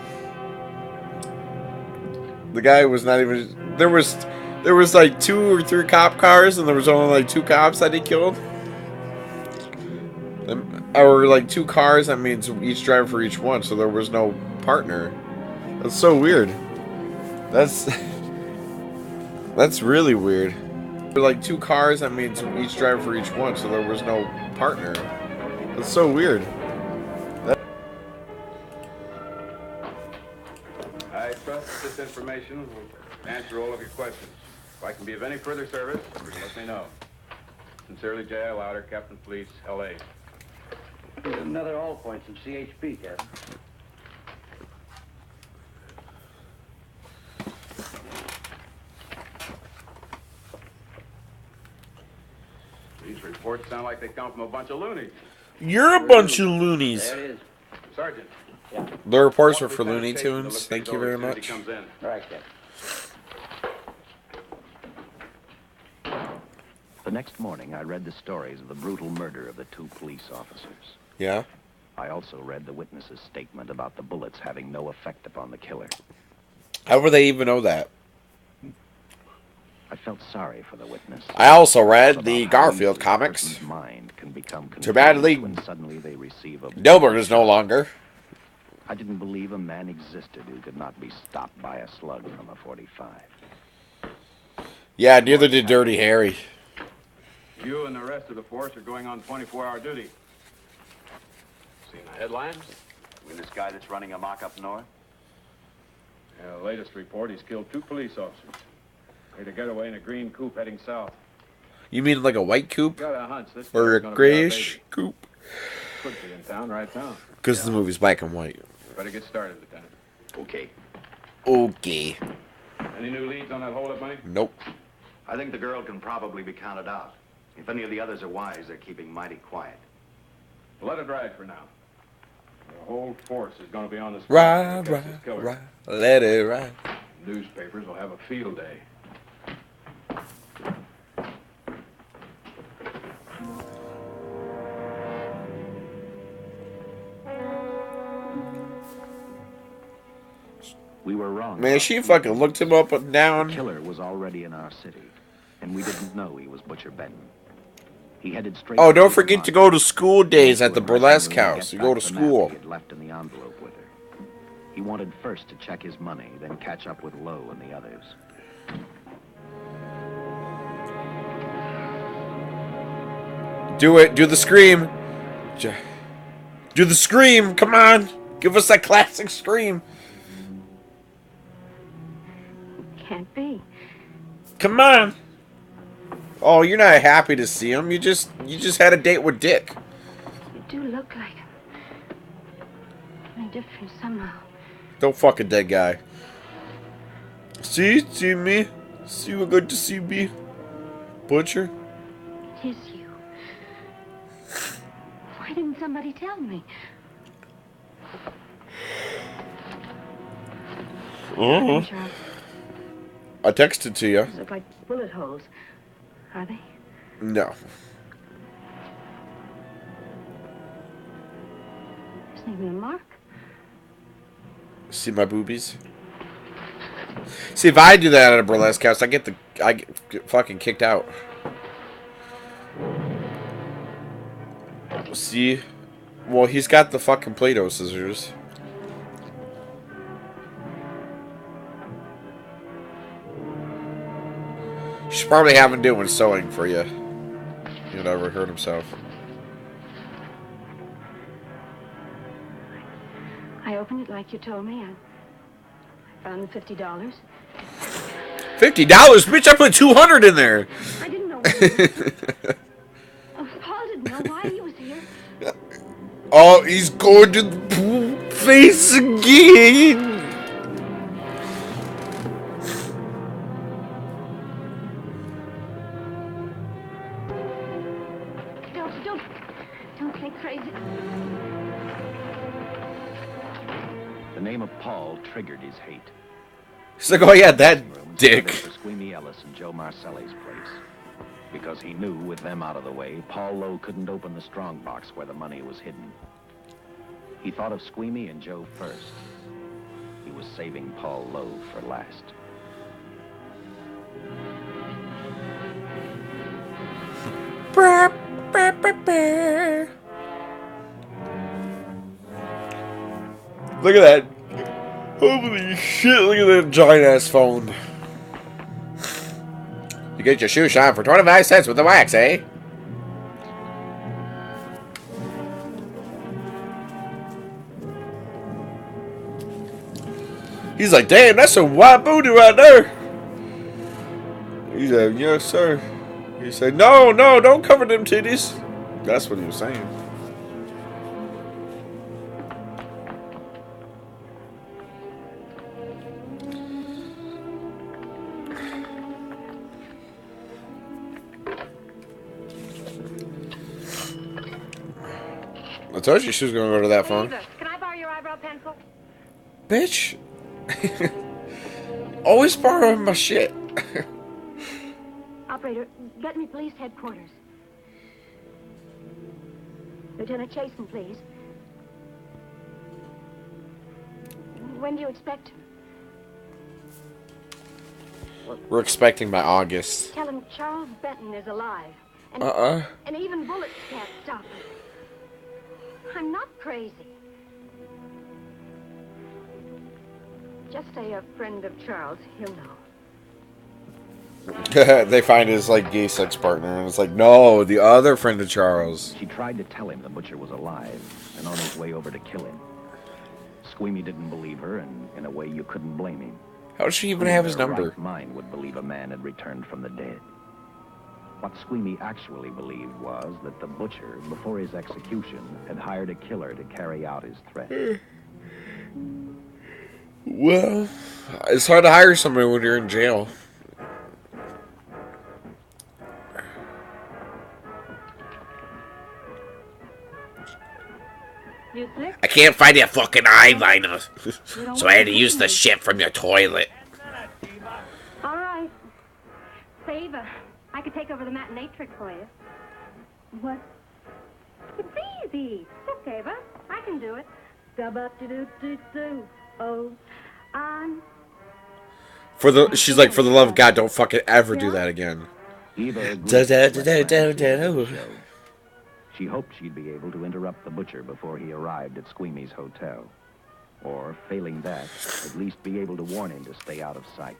Speaker 1: The guy was not even... There was like 2 or 3 cop cars, and there was only like 2 cops that he killed. Or like 2 cars, that means each driver for each one, so there was no partner. That's so weird. That's really weird. For like 2 cars, that means each driver for each one, so there was no partner. That's so weird.
Speaker 4: I trust this information will answer all of your questions. If I can be of any further service, let me know. Sincerely, J.I. Louder, Captain Police, L.A.
Speaker 8: Another all points in CHP, Captain.
Speaker 4: These reports sound like they come from a bunch of loonies.
Speaker 1: You're a bunch of loonies.
Speaker 8: There it is.
Speaker 4: Sergeant.
Speaker 8: Yeah.
Speaker 1: The reports were for Looney Tunes. Thank you very much.
Speaker 4: Comes in.
Speaker 8: All right, Captain.
Speaker 2: The next morning, I read the stories of the brutal murder of the 2 police officers.
Speaker 1: Yeah?
Speaker 2: I also read the witness's statement about the bullets having no effect upon the killer.
Speaker 1: How would they even know that?
Speaker 2: I felt sorry for the witness.
Speaker 1: I also read
Speaker 2: About
Speaker 1: the
Speaker 2: how
Speaker 1: Garfield
Speaker 2: easily a
Speaker 1: comics.
Speaker 2: person's mind can become
Speaker 1: Too bad
Speaker 2: confused when suddenly they receive a...
Speaker 1: Dilbert is no longer.
Speaker 2: I didn't believe a man existed who could not be stopped by a slug from a 45.
Speaker 1: Yeah, neither did Dirty Harry.
Speaker 4: You and the rest of the force are going on 24-hour duty. Seen the headlines?
Speaker 7: With this guy that's running amok up north?
Speaker 4: Yeah, the latest report, he's killed 2 police officers. Made a getaway in a green coupe heading south.
Speaker 1: You mean like a white coupe?
Speaker 4: Got a hunch this
Speaker 1: Or a
Speaker 4: guy's gonna be our
Speaker 1: grayish
Speaker 4: baby.
Speaker 1: coupe?
Speaker 4: Could be in town right now.
Speaker 1: Because the movie's black and white.
Speaker 4: Better get started, Lieutenant.
Speaker 2: Okay.
Speaker 1: Okay.
Speaker 4: Any new leads on that holdup money?
Speaker 1: Nope.
Speaker 7: I think the girl can probably be counted out. If any of the others are wise, they're keeping mighty quiet.
Speaker 4: Let it ride for now. The whole force is going to be on this.
Speaker 1: Ride, ride. Let it ride.
Speaker 4: Newspapers will have a field day.
Speaker 2: We were wrong.
Speaker 1: Man, she fucking looked him up and down.
Speaker 2: The killer was already in our city, and we didn't know he was Butcher Benton. He headed straight...
Speaker 1: Oh, don't forget to go to school days at the burlesque house. You go to school.
Speaker 2: He had left in the envelope with her. He wanted first to check his money, then catch up with Lowe and the others.
Speaker 1: Do it. Do the scream. Do the scream. Come on. Give us that classic scream.
Speaker 6: Can't be.
Speaker 1: Come on. Oh, you're not happy to see him. You just had a date with Dick.
Speaker 6: You do look like him. Only different somehow.
Speaker 1: Don't fuck a dead guy. See me. See what good to see me. Butcher.
Speaker 6: It is you. Why didn't somebody tell me?
Speaker 1: Uh-huh. I texted to you.
Speaker 6: These look like bullet holes. Are they?
Speaker 1: No.
Speaker 6: There's even a mark.
Speaker 1: See my boobies? See, if I do that at a burlesque house, I get fucking kicked out. See? Well, he's got the fucking Play-Doh scissors. You should probably have him doing sewing for you. He'll never hurt himself.
Speaker 6: I opened it like you told me. I found the $50.
Speaker 1: $50? Bitch, I put $200 in there.
Speaker 6: I didn't know what he was. Oh, Paul didn't know why he was here.
Speaker 1: Oh, he's going to the pool face again.
Speaker 6: Don't think crazy.
Speaker 2: The name of Paul triggered his hate.
Speaker 1: He's like, oh yeah, that dick.
Speaker 2: For Squeamy Ellis and Joe Marcelli's place. Because he knew, with them out of the way, Paul Lowe couldn't open the strong box where the money was hidden. He thought of Squeamy and Joe first. He was saving Paul Lowe for last.
Speaker 1: Look at that. Holy shit, look at that giant ass phone. You get your shoe shine for 25 cents with the wax, eh? He's like, damn, that's a white booty right there. He's like, yes, sir. He said, no, don't cover them titties. That's what he was saying. I told you she was going to go to that phone.
Speaker 6: Can I borrow your eyebrow pencil?
Speaker 1: Bitch. Always borrow my shit.
Speaker 6: Operator, get me police headquarters. Lieutenant Chasen, please. When do you expect him?
Speaker 1: We're expecting by August.
Speaker 6: Tell him Charles Benton is alive. And, and even bullets can't stop him. I'm not crazy. Just say a friend of Charles. He'll know.
Speaker 1: They find his like gay sex partner, and it's like, no, the other friend of Charles.
Speaker 2: She tried to tell him the butcher was alive and on his way over to kill him. Squeamy didn't believe her, and in a way you couldn't blame him.
Speaker 1: How does she even have his number?
Speaker 2: Right mind would believe a man had returned from the dead. What Squeamy actually believed was that the butcher, before his execution, had hired a killer to carry out his threat.
Speaker 1: Well, it's hard to hire somebody when you're in jail. I can't find your fucking eyeliner, so I had to use the shit from your toilet.
Speaker 6: All right. Favor. I could take over the matinee trick for you. What? It's easy. It's okay, Ava. I can do it. Oh,
Speaker 1: She's like, for the love of God, don't fucking ever do that again.
Speaker 2: She hoped she'd be able to interrupt the butcher before he arrived at Squeamy's hotel. Or, failing that, at least be able to warn him to stay out of sight.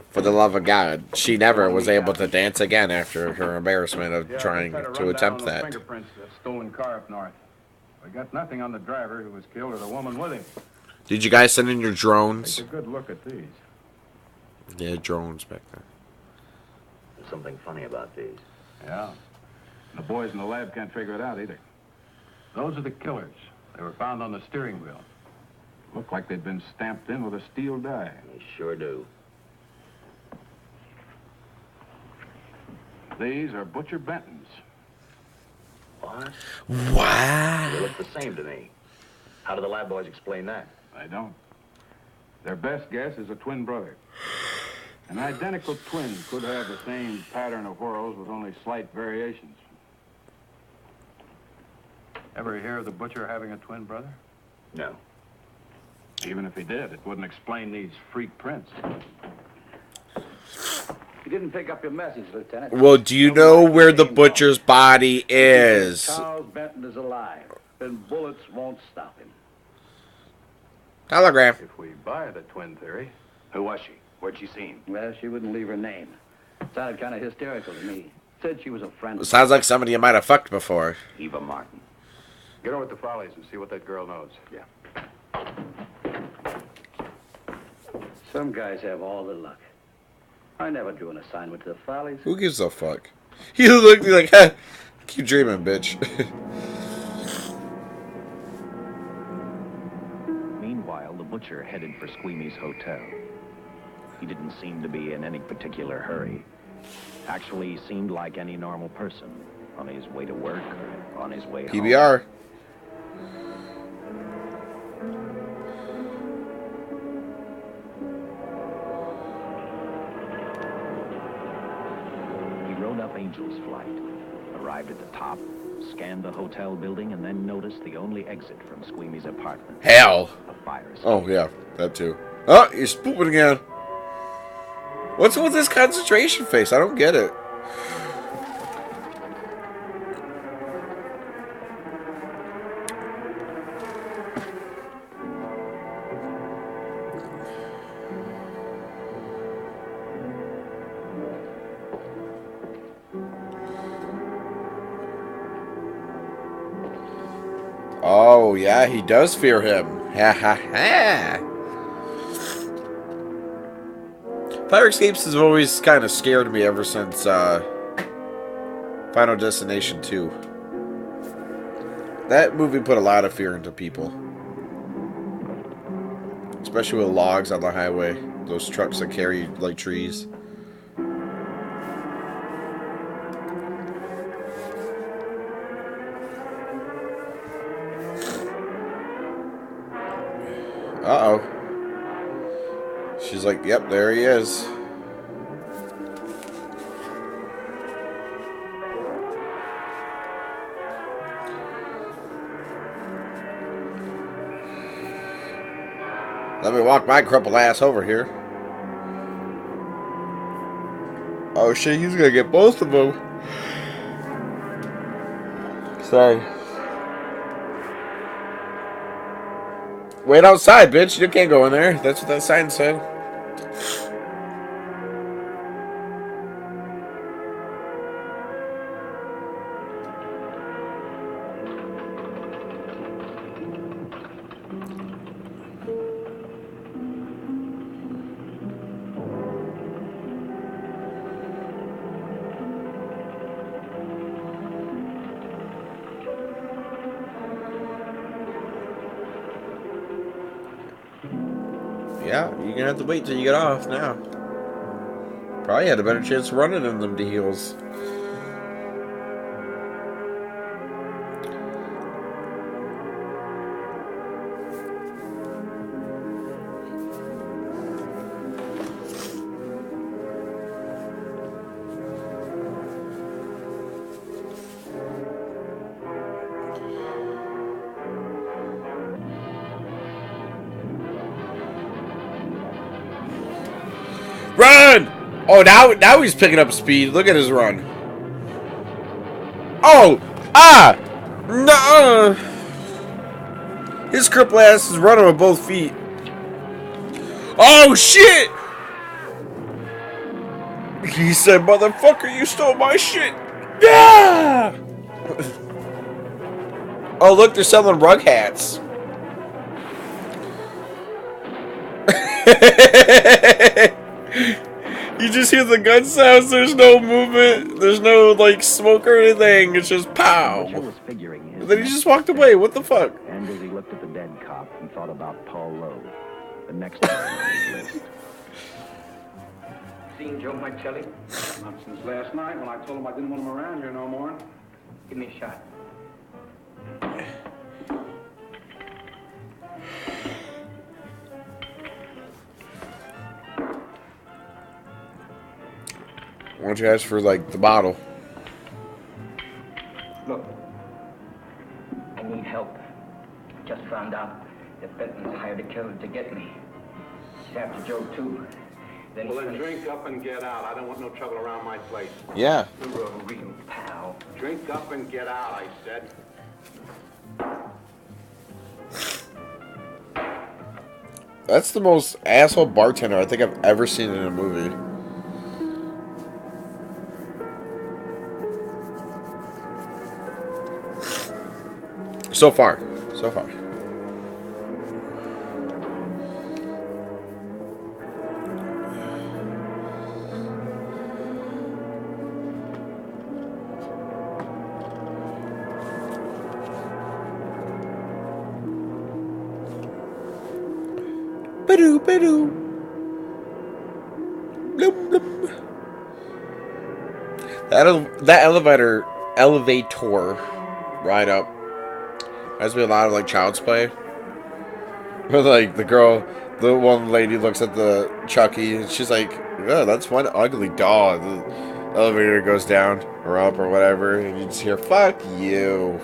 Speaker 1: For the love of God, she never was able to dance again after her embarrassment of trying to attempt that.
Speaker 4: Fingerprints of the stolen car up north. We got nothing on the driver who was killed or the woman with him.
Speaker 1: Did you guys send in your drones?
Speaker 4: Take a good look at these.
Speaker 1: Yeah, drones back then.
Speaker 2: There's something funny about these.
Speaker 4: Yeah. The boys in the lab can't figure it out either. Those are the killers. They were found on the steering wheel. Look like they'd been stamped in with a steel die.
Speaker 2: They sure do.
Speaker 4: These are Butcher Benton's.
Speaker 2: What?
Speaker 1: Wow.
Speaker 2: They look the same to me. How do the lab boys explain that?
Speaker 4: I don't. Their best guess is a twin brother. An identical twin could have the same pattern of whorls with only slight variations. Ever hear of the butcher having a twin brother?
Speaker 2: No.
Speaker 4: Even if he did, it wouldn't explain these freak prints.
Speaker 5: You didn't pick up your message, Lieutenant.
Speaker 1: Well, do you know where the butcher's body is?
Speaker 5: Charles Benton is alive, and bullets won't stop him.
Speaker 1: Telegram.
Speaker 4: If we buy the twin theory,
Speaker 5: Who was she?
Speaker 4: where'd she seen?
Speaker 5: Well, she wouldn't leave her name. Sounded kind of hysterical to me. Said she was a friend.
Speaker 1: Sounds like somebody you might have fucked before.
Speaker 5: Eva Martin.
Speaker 4: Get over to Follies and see what that girl knows.
Speaker 5: Yeah. Some guys have all the luck. I never drew an assignment to the Follies.
Speaker 1: Who gives a fuck? You look like, ha, keep dreaming, bitch.
Speaker 2: Meanwhile, the butcher headed for Squeamy's hotel. He didn't seem to be in any particular hurry. Actually, he seemed like any normal person. On his way to work or on his way home?
Speaker 1: PBR.
Speaker 2: He rode up Angel's Flight, arrived at the top, scanned the hotel building, and then noticed the only exit from Squeamy's apartment.
Speaker 1: Hell.
Speaker 2: A fire escape.
Speaker 1: Oh, yeah. That too. Oh, he's pooping again. What's with this concentration face? I don't get it. Oh, yeah, he does fear him. Ha ha ha. Fire escapes has always kind of scared me ever since Final Destination 2. That movie put a lot of fear into people. Especially with logs on the highway. Those trucks that carry, like, trees. Uh-oh. She's like, yep, there he is. Let me walk my crippled ass over here. Oh shit, he's gonna get both of them. Sorry. Wait outside, bitch. You can't go in there. That's what that sign said. Yeah, you're gonna have to wait till you get off now. Probably had a better chance of running in them heels. Run! Oh, now he's picking up speed. Look at his run. Oh! Ah! No! His cripple ass is running with both feet. Oh, shit! He said, motherfucker, you stole my shit. Yeah! Oh, look, they're selling rug hats. You just hear the gun sounds. There's no movement. There's no, like, smoke or anything. It's just pow. And then he just walked away. What the fuck?
Speaker 2: And as he looked at the dead cop and thought about Paul Lowe, the next man on his list.
Speaker 5: Seen Joe Michelli?
Speaker 11: Not since last night when I told him I didn't want him around here no more.
Speaker 5: Give me a shot.
Speaker 1: Why don't you ask for, like, the bottle?
Speaker 5: Look, I need help. Just found out that Benton's hired a killer to get me. He's after Joe, too. Then
Speaker 11: Well, then drink up and get out. I don't want no trouble around my place.
Speaker 1: Yeah.
Speaker 5: You're a real pal.
Speaker 11: Drink up and get out, I said.
Speaker 1: That's the most asshole bartender I think I've ever seen in a movie. So far. So far. Ba-doo, ba-doo. Bloom, bloom. That elevator elevator ride up. Has to be a lot of like child's play. But like the one lady looks at the Chucky and she's like, "Yeah, that's one ugly doll." The elevator goes down or up or whatever, and you just hear, "Fuck you."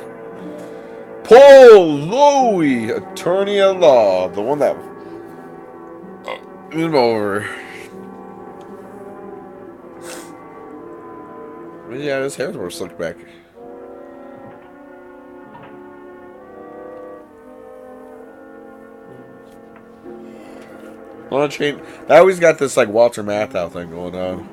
Speaker 1: Paul Lowy, attorney at law, the one that him over. Yeah, his hair's more slicked back. Well, chain. I always got this like Walter Matthau thing going on.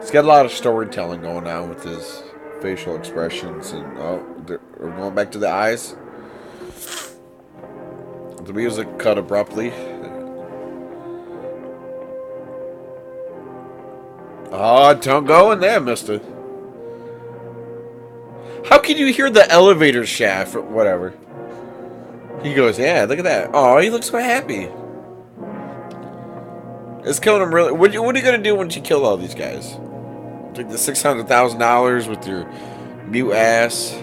Speaker 1: He's got a lot of storytelling going on with his facial expressions, and we're going back to the eyes. The music cut abruptly. Oh, don't go in there, mister. How can you hear the elevator shaft or whatever? He goes, yeah, look at that. Oh, he looks so happy. It's killing him really. What are you going to do once you kill all these guys? Take the $600,000 with your mute ass.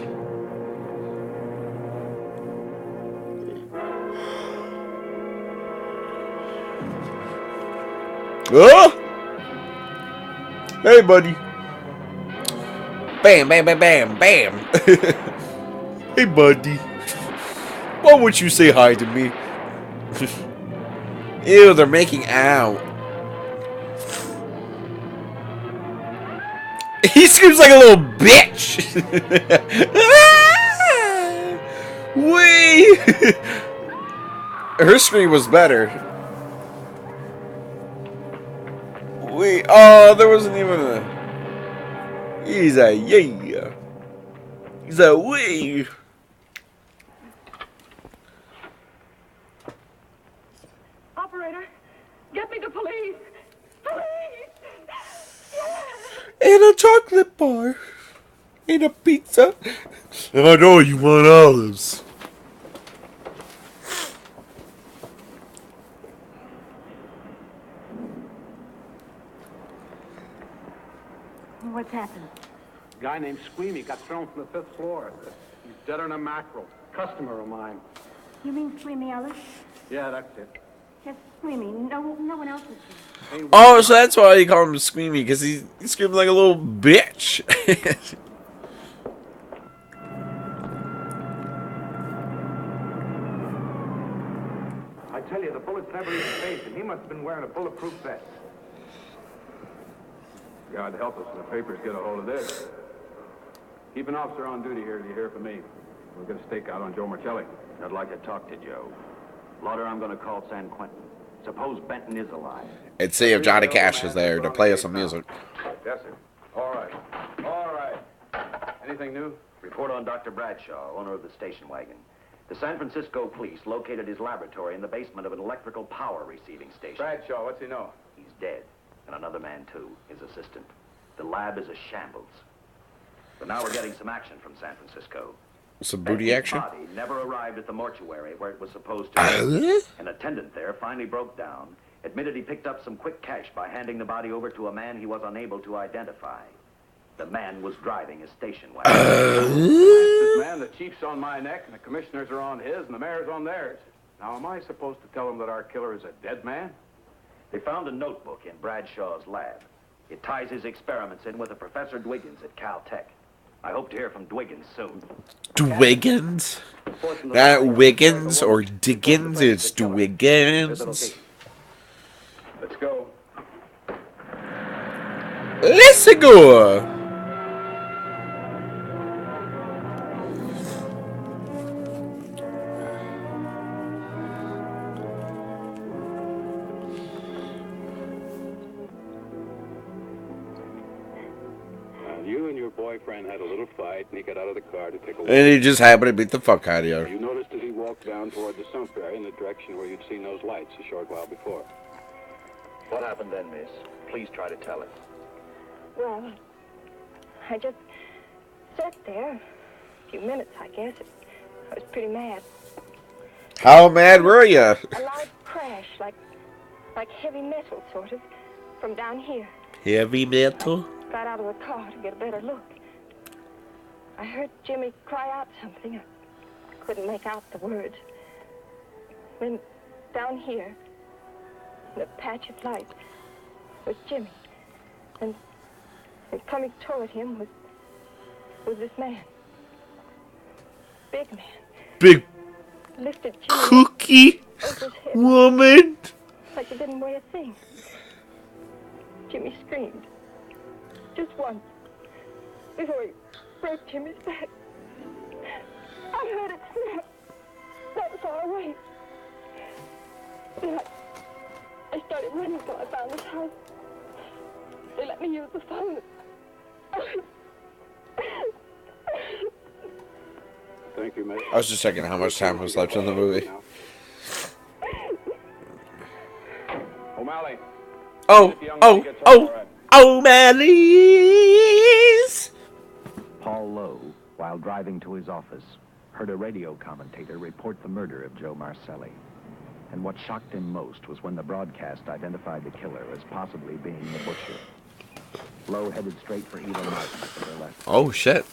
Speaker 1: Oh! Hey, buddy. Bam, bam, bam, bam, bam. Hey, buddy. Why won't you say hi to me? Ew, they're making out. He screams like a little bitch. Wee. Her scream was better. Wee. Oh, there wasn't even a. He's a yeah. He's a wee.
Speaker 12: Operator, get me the police. Police.
Speaker 1: And a chocolate bar. And a pizza. And I know you want olives.
Speaker 6: What's happened?
Speaker 11: A guy named Squeamy got thrown from the 5th floor. He's deader than a mackerel. Customer of mine.
Speaker 6: You mean Squeamy Ellis?
Speaker 11: Yeah, that's it.
Speaker 6: Yes, Squeamy. No one else is here.
Speaker 1: Oh, so that's why you call him Squeamy, because he's screaming like a little bitch.
Speaker 11: I tell you, the bullets never hit his face, and he must have been wearing a bulletproof vest.
Speaker 4: God help us when the papers get a hold of this. Keep an officer on duty here till you hear from me. We'll get a stakeout on Joe Marcelli.
Speaker 2: I'd like to talk to Joe. Lauder, I'm going to call San Quentin. Suppose Benton is alive.
Speaker 1: And see if Johnny Cash is there to play us some music.
Speaker 4: Yes, sir. All right. All right. Anything new?
Speaker 2: Report on Dr. Bradshaw, owner of the station wagon. The San Francisco police located his laboratory in the basement of an electrical power receiving station.
Speaker 4: Bradshaw, what's he know?
Speaker 2: He's dead. And another man, too, his assistant. The lab is a shambles. But now we're getting some action from San Francisco.
Speaker 1: Some booty action?
Speaker 2: Benton's body never arrived at the mortuary where it was supposed to be. An attendant there finally broke down, admitted he picked up some quick cash by handing the body over to a man he was unable to identify. The man was driving a station wagon.
Speaker 4: This man, the chief's on my neck, and the commissioners are on his, and the mayor's on theirs. Now, am I supposed to tell him that our killer is a dead man?
Speaker 2: They found a notebook in Bradshaw's lab. It ties his experiments in with a Professor Dwiggins at Caltech. I hope to hear from Dwiggins soon.
Speaker 1: Dwiggins? Not Wiggins or Dickens, it's Dwiggins.
Speaker 4: Let's go.
Speaker 1: Let's go!
Speaker 11: You and your boyfriend had a little fight, and he got out of the car to take a walk.
Speaker 1: And he just happened to beat the fuck out of you.
Speaker 11: You noticed as he walked down toward the sump area in the direction where you'd seen those lights a short while before.
Speaker 2: What happened then, miss? Please try to tell us.
Speaker 12: Well, I just sat there. A few minutes, I guess. I was pretty mad.
Speaker 1: How mad were you?
Speaker 12: A loud crash, like heavy metal, sort of, from down here.
Speaker 1: Heavy metal?
Speaker 12: Got out of the car to get a better look. I heard Jimmy cry out something. I couldn't make out the words. Then down here, the patch of light was Jimmy. And coming toward him was this man. Big man.
Speaker 1: Big
Speaker 12: Lifted Jimmy
Speaker 1: cookie
Speaker 12: over his head,
Speaker 1: woman.
Speaker 12: like he didn't weigh a thing. Jimmy screamed. Just once. Before he broke Jimmy's back. I heard it snap. Not far away. Then I started running till I found this house. They let me use the phone.
Speaker 11: Thank you, mate.
Speaker 1: I was just checking how much time was left in the movie.
Speaker 11: O'Malley.
Speaker 1: O'Malley's.
Speaker 2: Paul Lowe, while driving to his office, heard a radio commentator report the murder of Joe Marcelli. And what shocked him most was when the broadcast identified the killer as possibly being the butcher. Lowe headed straight for Eva Martin to their left.
Speaker 1: Oh, shit.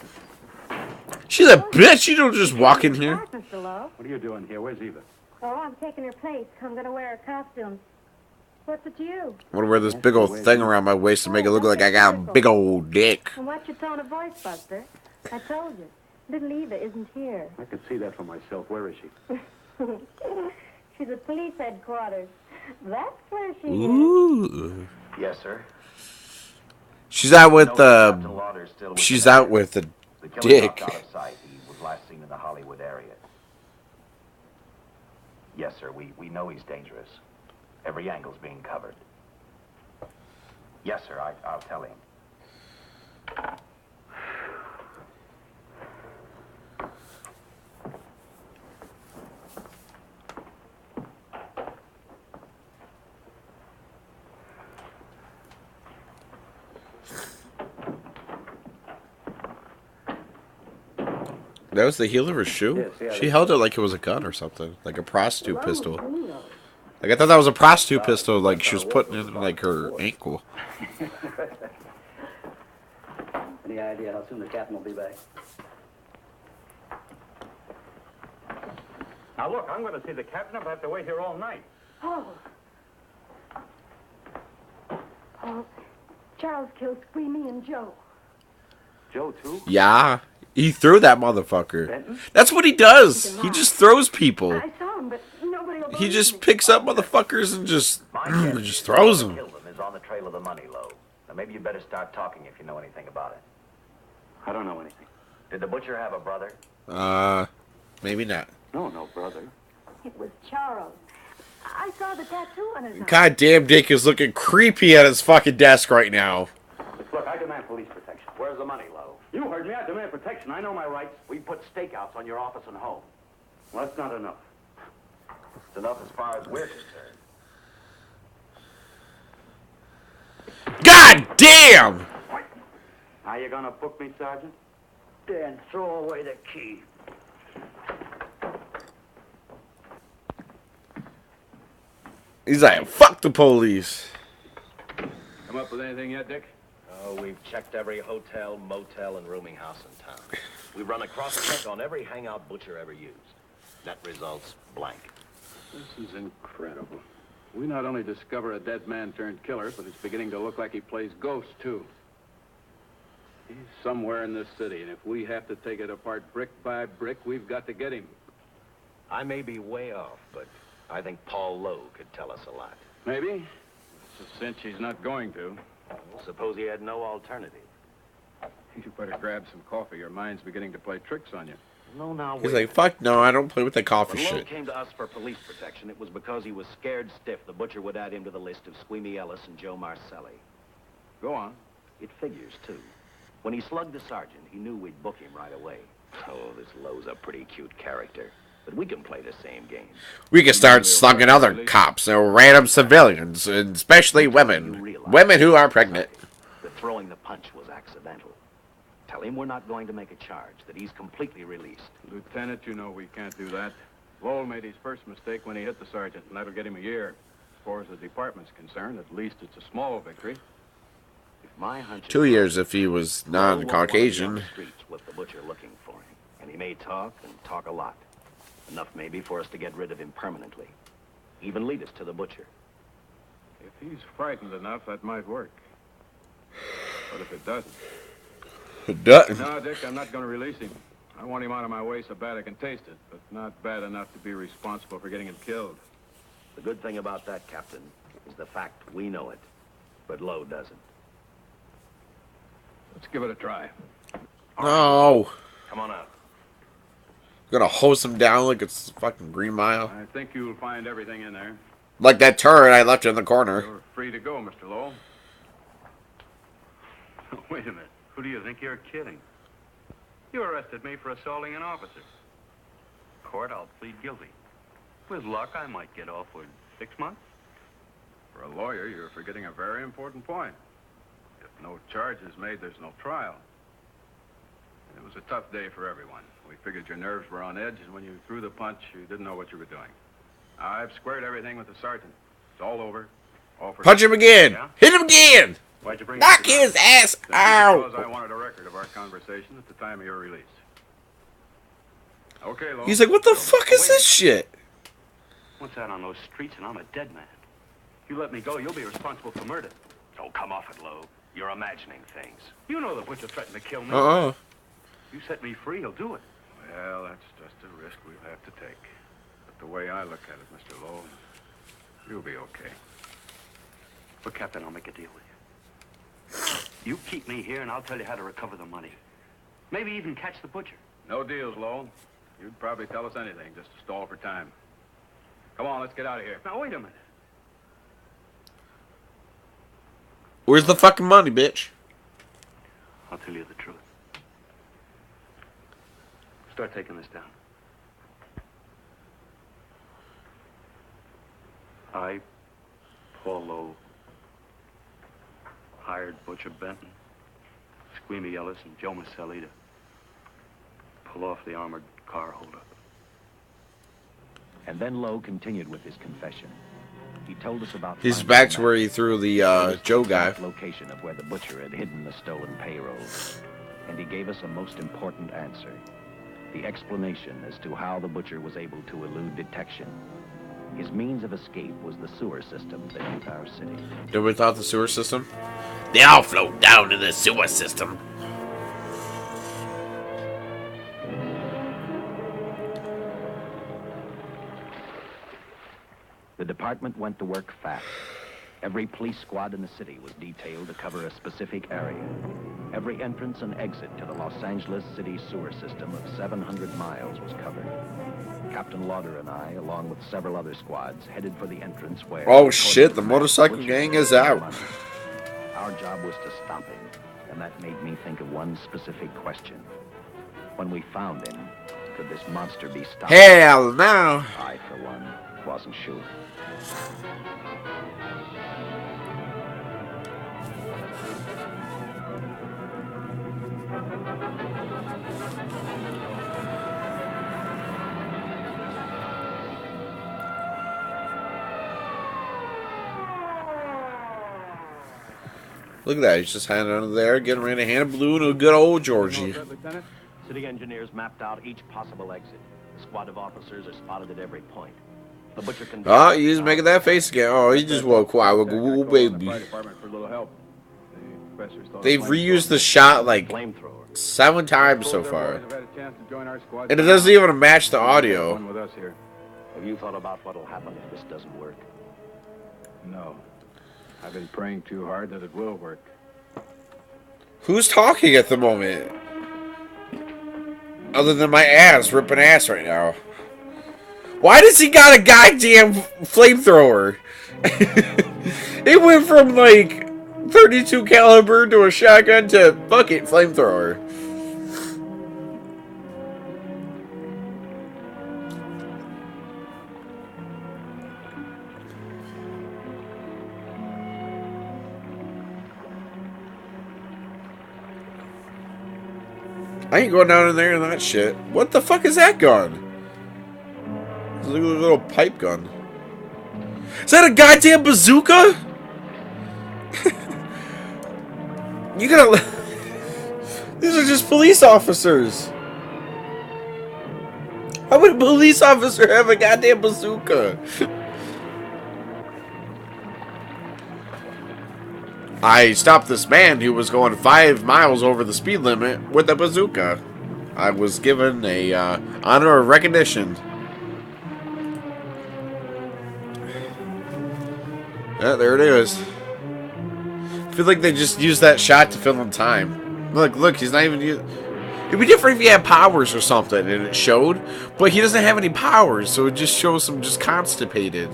Speaker 1: She's a bitch. You don't just walk in here.
Speaker 11: What are you doing here? Where's Eva?
Speaker 6: Oh, I'm taking her place. I'm going to wear a costume. What's it to you?
Speaker 1: I'm gonna wear this big old thing around my waist to make it look like I got a big old dick.
Speaker 6: And what's your tone of voice, Buster? I told you. Little Eva isn't here.
Speaker 11: I can see that for myself. Where is she?
Speaker 6: She's at police headquarters. That's where she is.
Speaker 1: Ooh.
Speaker 2: Yes, sir.
Speaker 1: She's out with the. She's out with the dick.
Speaker 2: Out of sight. He was last seen in the Hollywood area. Yes, sir. We know he's dangerous. Every angle's being covered. Yes, sir. I'll tell him.
Speaker 1: That was the heel of her shoe? She held it like it was a gun or something. Like a prostitute pistol. Like, I thought that was a prostitute pistol, like she was putting in, like, her ankle.
Speaker 13: Any idea how soon the captain will be back?
Speaker 11: Now, look, I'm going to see the captain. I'll have to wait here all night.
Speaker 12: Oh. Oh, Charles killed Squeamy and Joe.
Speaker 11: Joe, too?
Speaker 1: Yeah. He threw that motherfucker. That's what he does. He just throws people.
Speaker 12: I saw him, but nobody will
Speaker 1: He just picks up motherfuckers and just throws them.
Speaker 2: Killed him is on the trail of the money, Lowe. Now, maybe you better start talking if you know anything about it.
Speaker 11: I don't know anything.
Speaker 2: Did the butcher have a brother?
Speaker 1: Maybe not.
Speaker 11: No brother.
Speaker 6: It was Charles. I saw the tattoo on his arm.
Speaker 1: Goddamn Dick is looking creepy at his fucking desk right now.
Speaker 11: Look, I demand police protection. Where's the money, Lowe? You heard me. I demand protection. I know my rights. We put stakeouts on your office and home. Well, that's not enough.
Speaker 2: It's enough as far as we're concerned.
Speaker 1: God damn!
Speaker 11: How you gonna book me, Sergeant?
Speaker 13: Dan, throw away the key.
Speaker 1: He's like, fuck the police.
Speaker 4: Come up with anything yet, Dick?
Speaker 7: Oh, we've checked every hotel, motel, and rooming house in town. We've run a cross-check on every hangout butcher ever used. Net results, blank.
Speaker 4: This is incredible. We not only discover a dead man turned killer, but it's beginning to look like he plays ghost, too. He's somewhere in this city, and if we have to take it apart brick by brick, we've got to get him.
Speaker 7: I may be way off, but I think Paul Lowe could tell us a lot.
Speaker 4: Maybe. It's a cinch he's not going to.
Speaker 7: Suppose he had no alternative.
Speaker 4: You better grab some coffee. Your mind's beginning to play tricks on you.
Speaker 7: No, now,
Speaker 1: He's like, fuck no, I don't play with the coffee
Speaker 7: when Lowe
Speaker 1: shit.
Speaker 7: came to us for police protection, it was because he was scared stiff the butcher would add him to the list of Squeamy Ellis and Joe Marcelli.
Speaker 4: Go on.
Speaker 7: It figures, too. When he slugged the sergeant, he knew we'd book him right away. Oh, this Lowe's a pretty cute character. But we can play the same game.
Speaker 1: We can start slugging other cops or random civilians, and especially women. Women who are pregnant.
Speaker 7: That throwing the punch was accidental. Tell him we're not going to make a charge, that he's completely released.
Speaker 4: Lieutenant, you know we can't do that. Lowell made his first mistake when he hit the sergeant, and that'll get him a year. As far as the department's concerned, at least it's a small victory.
Speaker 2: If my hunch
Speaker 1: 2 years if he was non-Caucasian.
Speaker 2: streets with the butcher looking for him, and he may talk and talk a lot. Enough maybe for us to get rid of him permanently. Even lead us to the butcher.
Speaker 4: If he's frightened enough, that might work. But if it doesn't...
Speaker 1: It doesn't?
Speaker 4: No, Dick, I'm not going to release him. I want him out of my way so bad I can taste it, but not bad enough to be responsible for getting him killed.
Speaker 2: The good thing about that, Captain, is the fact we know it, but Lowe doesn't.
Speaker 4: Let's give it a try.
Speaker 1: No.
Speaker 2: Come on out.
Speaker 1: Gonna hose him down like it's fucking Green Mile.
Speaker 4: I think you'll find everything in there.
Speaker 1: Like that turret I left in the corner.
Speaker 4: You're free to go, Mr. Lowell.
Speaker 11: Wait a minute. Who do you think you're kidding? You arrested me for assaulting an officer. Court, I'll plead guilty. With luck, I might get off with 6 months.
Speaker 4: For a lawyer, you're forgetting a very important point. If no charge is made, there's no trial. It was a tough day for everyone. We figured your nerves were on edge, and when you threw the punch, you didn't know what you were doing. I've squared everything with the sergeant. It's all over. All for
Speaker 1: Punch him again!
Speaker 4: Yeah?
Speaker 1: Hit him again!
Speaker 4: Why'd you bring
Speaker 1: Knock his ass out!
Speaker 4: Because I wanted a record of our conversation at the time of your release. Okay, Lowell.
Speaker 1: He's like, what the fuck is this shit?
Speaker 11: Once out on those streets and I'm a dead man. If you let me go, you'll be responsible for murder.
Speaker 2: Oh, come off it, Lowe. You're imagining things.
Speaker 11: You know the butcher threatened to kill me. You set me free, he'll do it.
Speaker 4: Well, that's just a risk we'll have to take. But the way I look at it, Mr. Lowell, you'll be okay.
Speaker 11: But, Captain, I'll make a deal with you. You keep me here, and I'll tell you how to recover the money. Maybe even catch the butcher.
Speaker 4: No deals, Lowell. You'd probably tell us anything just to stall for time. Come on, let's get out of here.
Speaker 11: Now, wait a minute.
Speaker 1: Where's the fucking money, bitch?
Speaker 11: I'll tell you the truth. Start taking this down. I, Paul Lowe, hired Butcher Benton, Squeamy Ellis, and Joe Maselli to pull off the armored car holdup.
Speaker 2: And then Lowe continued with his confession. He told us about...
Speaker 1: He's back to where he threw the Joe guy.
Speaker 2: ...location of where the butcher had hidden the stolen payroll. And he gave us a most important answer. The explanation as to how the butcher was able to elude detection. His means of escape was the sewer system that hit our city.
Speaker 1: Nobody thought the sewer system? They all float down in the sewer system.
Speaker 2: The department went to work fast. Every police squad in the city was detailed to cover a specific area. Every entrance and exit to the Los Angeles City sewer system of 700 miles was covered. Captain Lauder and I, along with several other squads, headed for the entrance where...
Speaker 1: Oh shit, the motorcycle gang is out.
Speaker 2: Our job was to stop him, and that made me think of one specific question. When we found him, could this monster be stopped?
Speaker 1: Hell no!
Speaker 2: I, for one, wasn't sure.
Speaker 1: Look at that, he's just hanging under there, getting ready to hand a balloon to a good old Georgie.
Speaker 2: City engineers mapped out each possible exit. A squad of officers are spotted at every point. The butcher can...
Speaker 1: Oh, he's making that face again. Oh, he just woke quiet with a baby. They've reused the shot like 7 times so far. And it doesn't even match the audio.
Speaker 2: Have you thought about what'll happen if this doesn't work?
Speaker 4: No. I've been praying too hard that it will work.
Speaker 1: Who's talking at the moment? Other than my ass, ripping ass right now. Why does he got a goddamn flamethrower? It went from like 32 caliber to a shotgun to bucket flamethrower. I ain't going down in there and that shit. What the fuck is that gun? It's like a little pipe gun. Is that a goddamn bazooka? You gotta... These are just police officers. How would a police officer have a goddamn bazooka? I stopped this man who was going 5 miles over the speed limit with a bazooka. I was given a honor of recognition. Yeah, there it is. I feel like they just used that shot to fill in time. Look, he's not even... It'd be different if he had powers or something and it showed, but he doesn't have any powers, so it just shows him just constipated.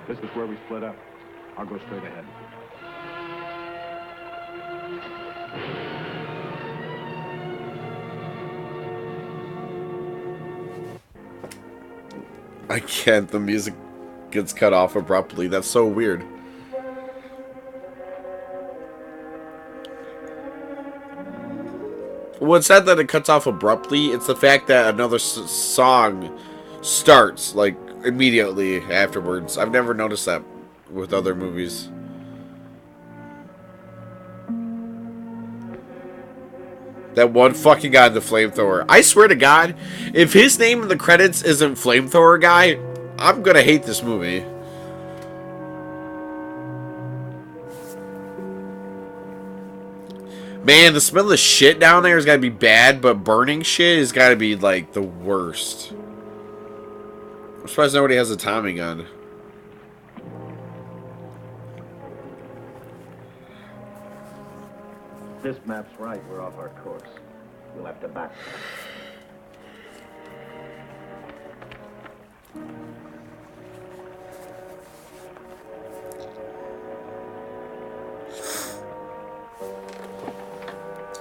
Speaker 4: This is where we split up. I'll go straight ahead.
Speaker 1: I can't. The music gets cut off abruptly. That's so weird. Well, it's not that it cuts off abruptly. It's the fact that another song starts, like, immediately afterwards. I've never noticed that with other movies. That one fucking guy in the flamethrower. I swear to God, if his name in the credits isn't Flamethrower Guy, I'm gonna hate this movie. Man, the smell of shit down there has gotta be bad, but burning shit has gotta be, like, the worst. I'm surprised nobody has a Tommy gun.
Speaker 2: This map's right. We're off our course. We'll have to back.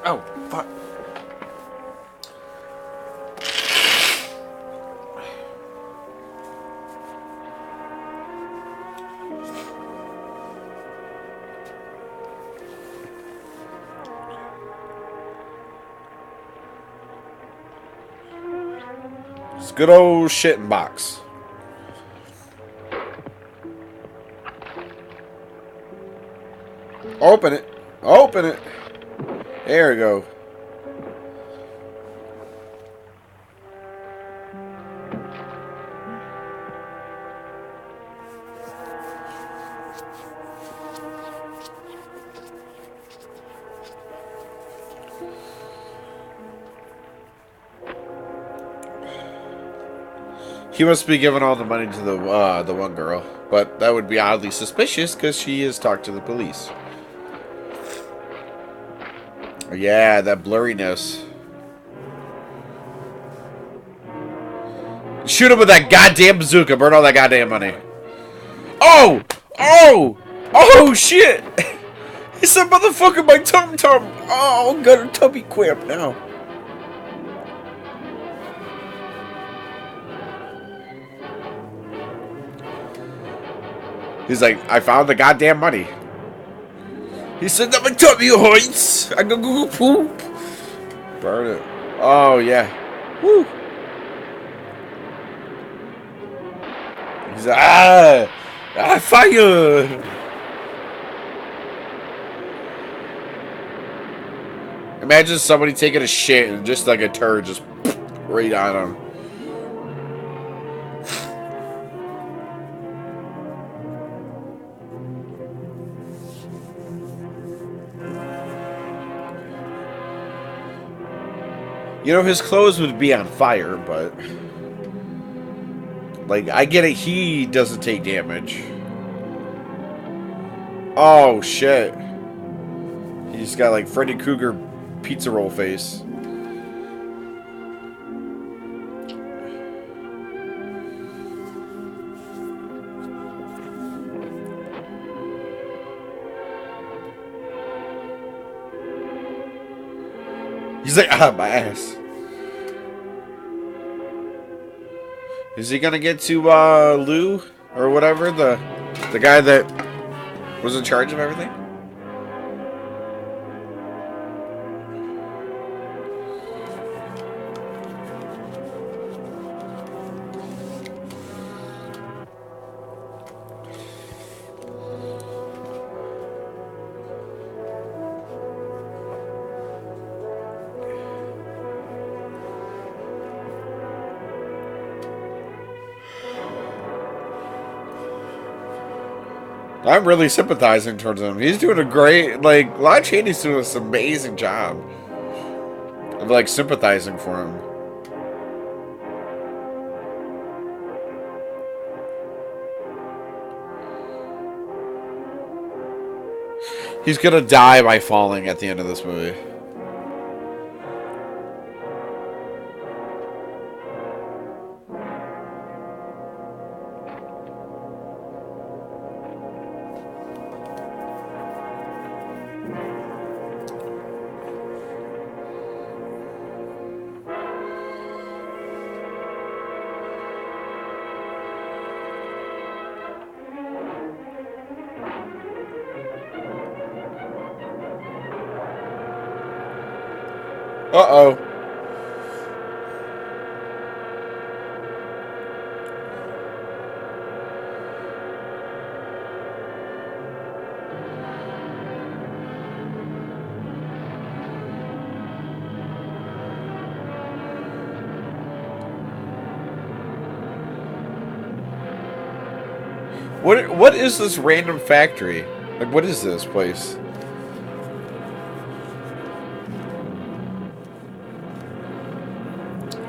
Speaker 1: Oh, fuck. It's a good old shitting box. Open it. Open it. There we go. He must be giving all the money to the one girl, but that would be oddly suspicious because she has talked to the police. Yeah, that blurriness. Shoot him with that goddamn bazooka. Burn all that goddamn money. Oh! Oh! Oh, shit! He said, motherfucker, my tum-tum. Oh, got a tummy cramp now. He's like, I found the goddamn money. He said that my tummy hurts. I go poop. Burn it. Oh, yeah. Woo. He's like, fire. Imagine somebody taking a shit and just like a turd just right on him. You know, his clothes would be on fire, but... Like, I get it, he doesn't take damage. Oh, shit. He's got, like, Freddy Krueger pizza roll face. He's like, ah, my ass. Is he gonna get to Lou or whatever, the guy that was in charge of everything? I'm really sympathizing towards him. He's doing a great, like, Lon Chaney's doing this amazing job of, like, sympathizing for him. He's gonna die by falling at the end of this movie. Uh-oh. What is this random factory? Like, what is this place?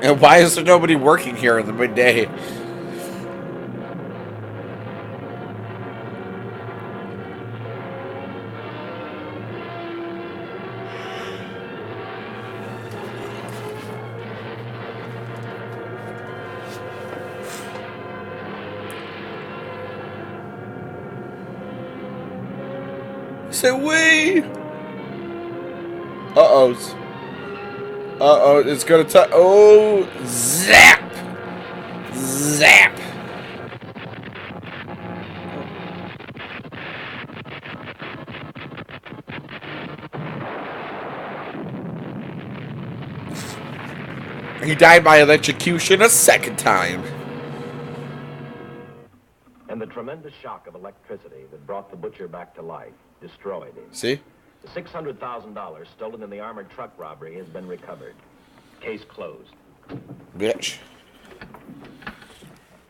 Speaker 1: And why is there nobody working here in the midday? Say we. Uh-oh. Uh-oh, it's gonna touch. Oh, zap! Zap! He died by electrocution a second time.
Speaker 7: And the tremendous shock of electricity that brought the butcher back to life destroyed him.
Speaker 1: See?
Speaker 7: The $600,000 stolen in the armored truck robbery has been recovered. Case closed.
Speaker 1: Bitch.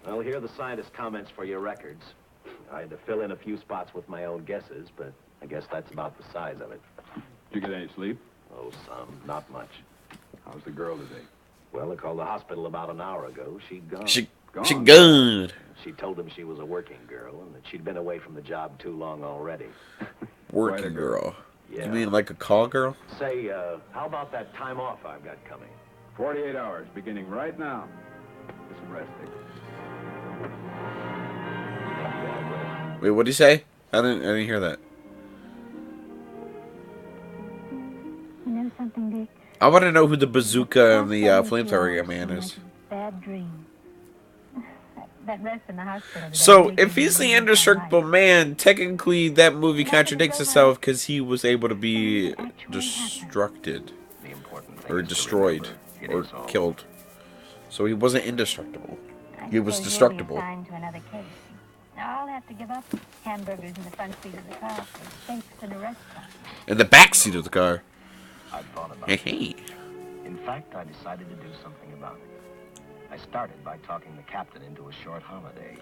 Speaker 7: Well, here are the scientist's comments for your records. I had to fill in a few spots with my own guesses, but I guess that's about the size of it.
Speaker 4: Did you get any sleep?
Speaker 7: Oh, some. Not much.
Speaker 4: How's the girl today?
Speaker 7: Well, I called the hospital about an hour ago. She'd gone.
Speaker 1: She gone.
Speaker 7: She told him she was a working girl and that she'd been away from the job too long already.
Speaker 1: Working girl.
Speaker 7: Yeah.
Speaker 1: You mean like a call girl?
Speaker 7: Say, how about that time off I've got coming?
Speaker 4: 48 hours, beginning right now. Get some rest, Dick.
Speaker 1: Wait, what'd he say? I didn't hear that.
Speaker 6: You know something, Dick?
Speaker 1: I want to know who the bazooka and the flamethrower man is.
Speaker 6: Bad dream. That rest in the hospital.
Speaker 1: So, if he's the Indestructible Man, technically that movie contradicts itself because he was able to be destructed. Or destroyed. Or killed. So he wasn't indestructible. He was destructible.
Speaker 6: I'll have to give up hamburgers in the front seat of the car for steaks in a restaurant.
Speaker 1: In the back seat of the car.
Speaker 7: I've thought about
Speaker 1: it. Hey.
Speaker 7: In fact, I decided to do something about it. I started by talking the captain into a short holiday.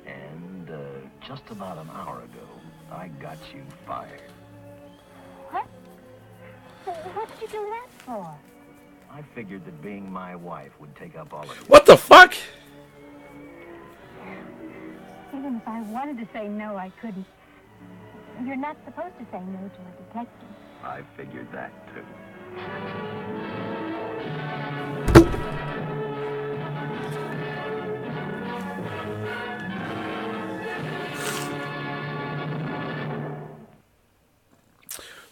Speaker 7: And just about an hour ago, I got you fired.
Speaker 6: What? What did you do that for?
Speaker 7: I figured that being my wife would take up all of it.
Speaker 1: What the fuck?
Speaker 6: Even if I wanted to say no, I couldn't. You're not supposed to say no to a detective.
Speaker 7: I figured that, too.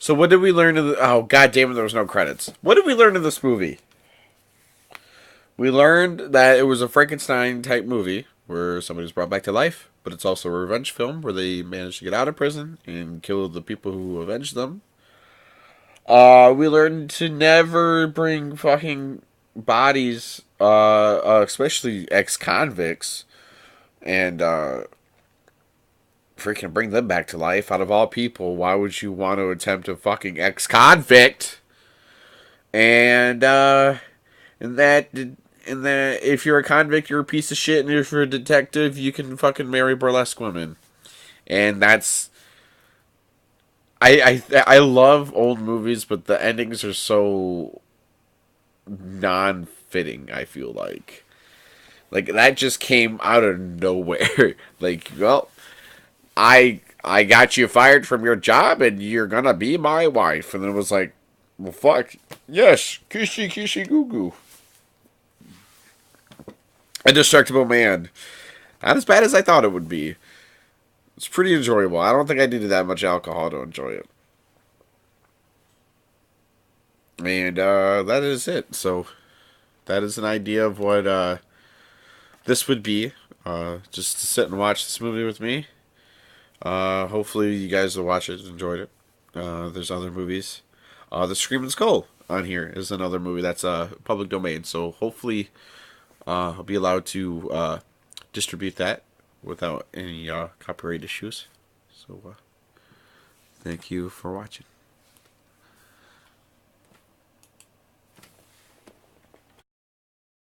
Speaker 1: So what did we learn in the... Oh, god damn it, there was no credits. What did we learn in this movie? We learned that it was a Frankenstein-type movie where somebody was brought back to life, but it's also a revenge film where they managed to get out of prison and kill the people who avenged them. We learned to never bring fucking bodies, especially ex-convicts, and freaking bring them back to life. Out of all people, why would you want to attempt a fucking ex-convict? And that if you're a convict, you're a piece of shit, and if you're a detective, you can fucking marry burlesque women. And that's... I love old movies, but the endings are so non-fitting, I feel like. Like, that just came out of nowhere. Like, well, I got you fired from your job, and you're gonna be my wife. And it was like, well, fuck. Yes, kishi kishi goo goo. Indestructible Man. Not as bad as I thought it would be. It's pretty enjoyable. I don't think I needed that much alcohol to enjoy it. And that is it. So that is an idea of what this would be. Just to sit and watch this movie with me. Hopefully you guys will watch it and enjoyed it. There's other movies. The Screaming Skull on here is another movie that's public domain. So hopefully I'll be allowed to distribute that without any copyright issues. So thank you for watching.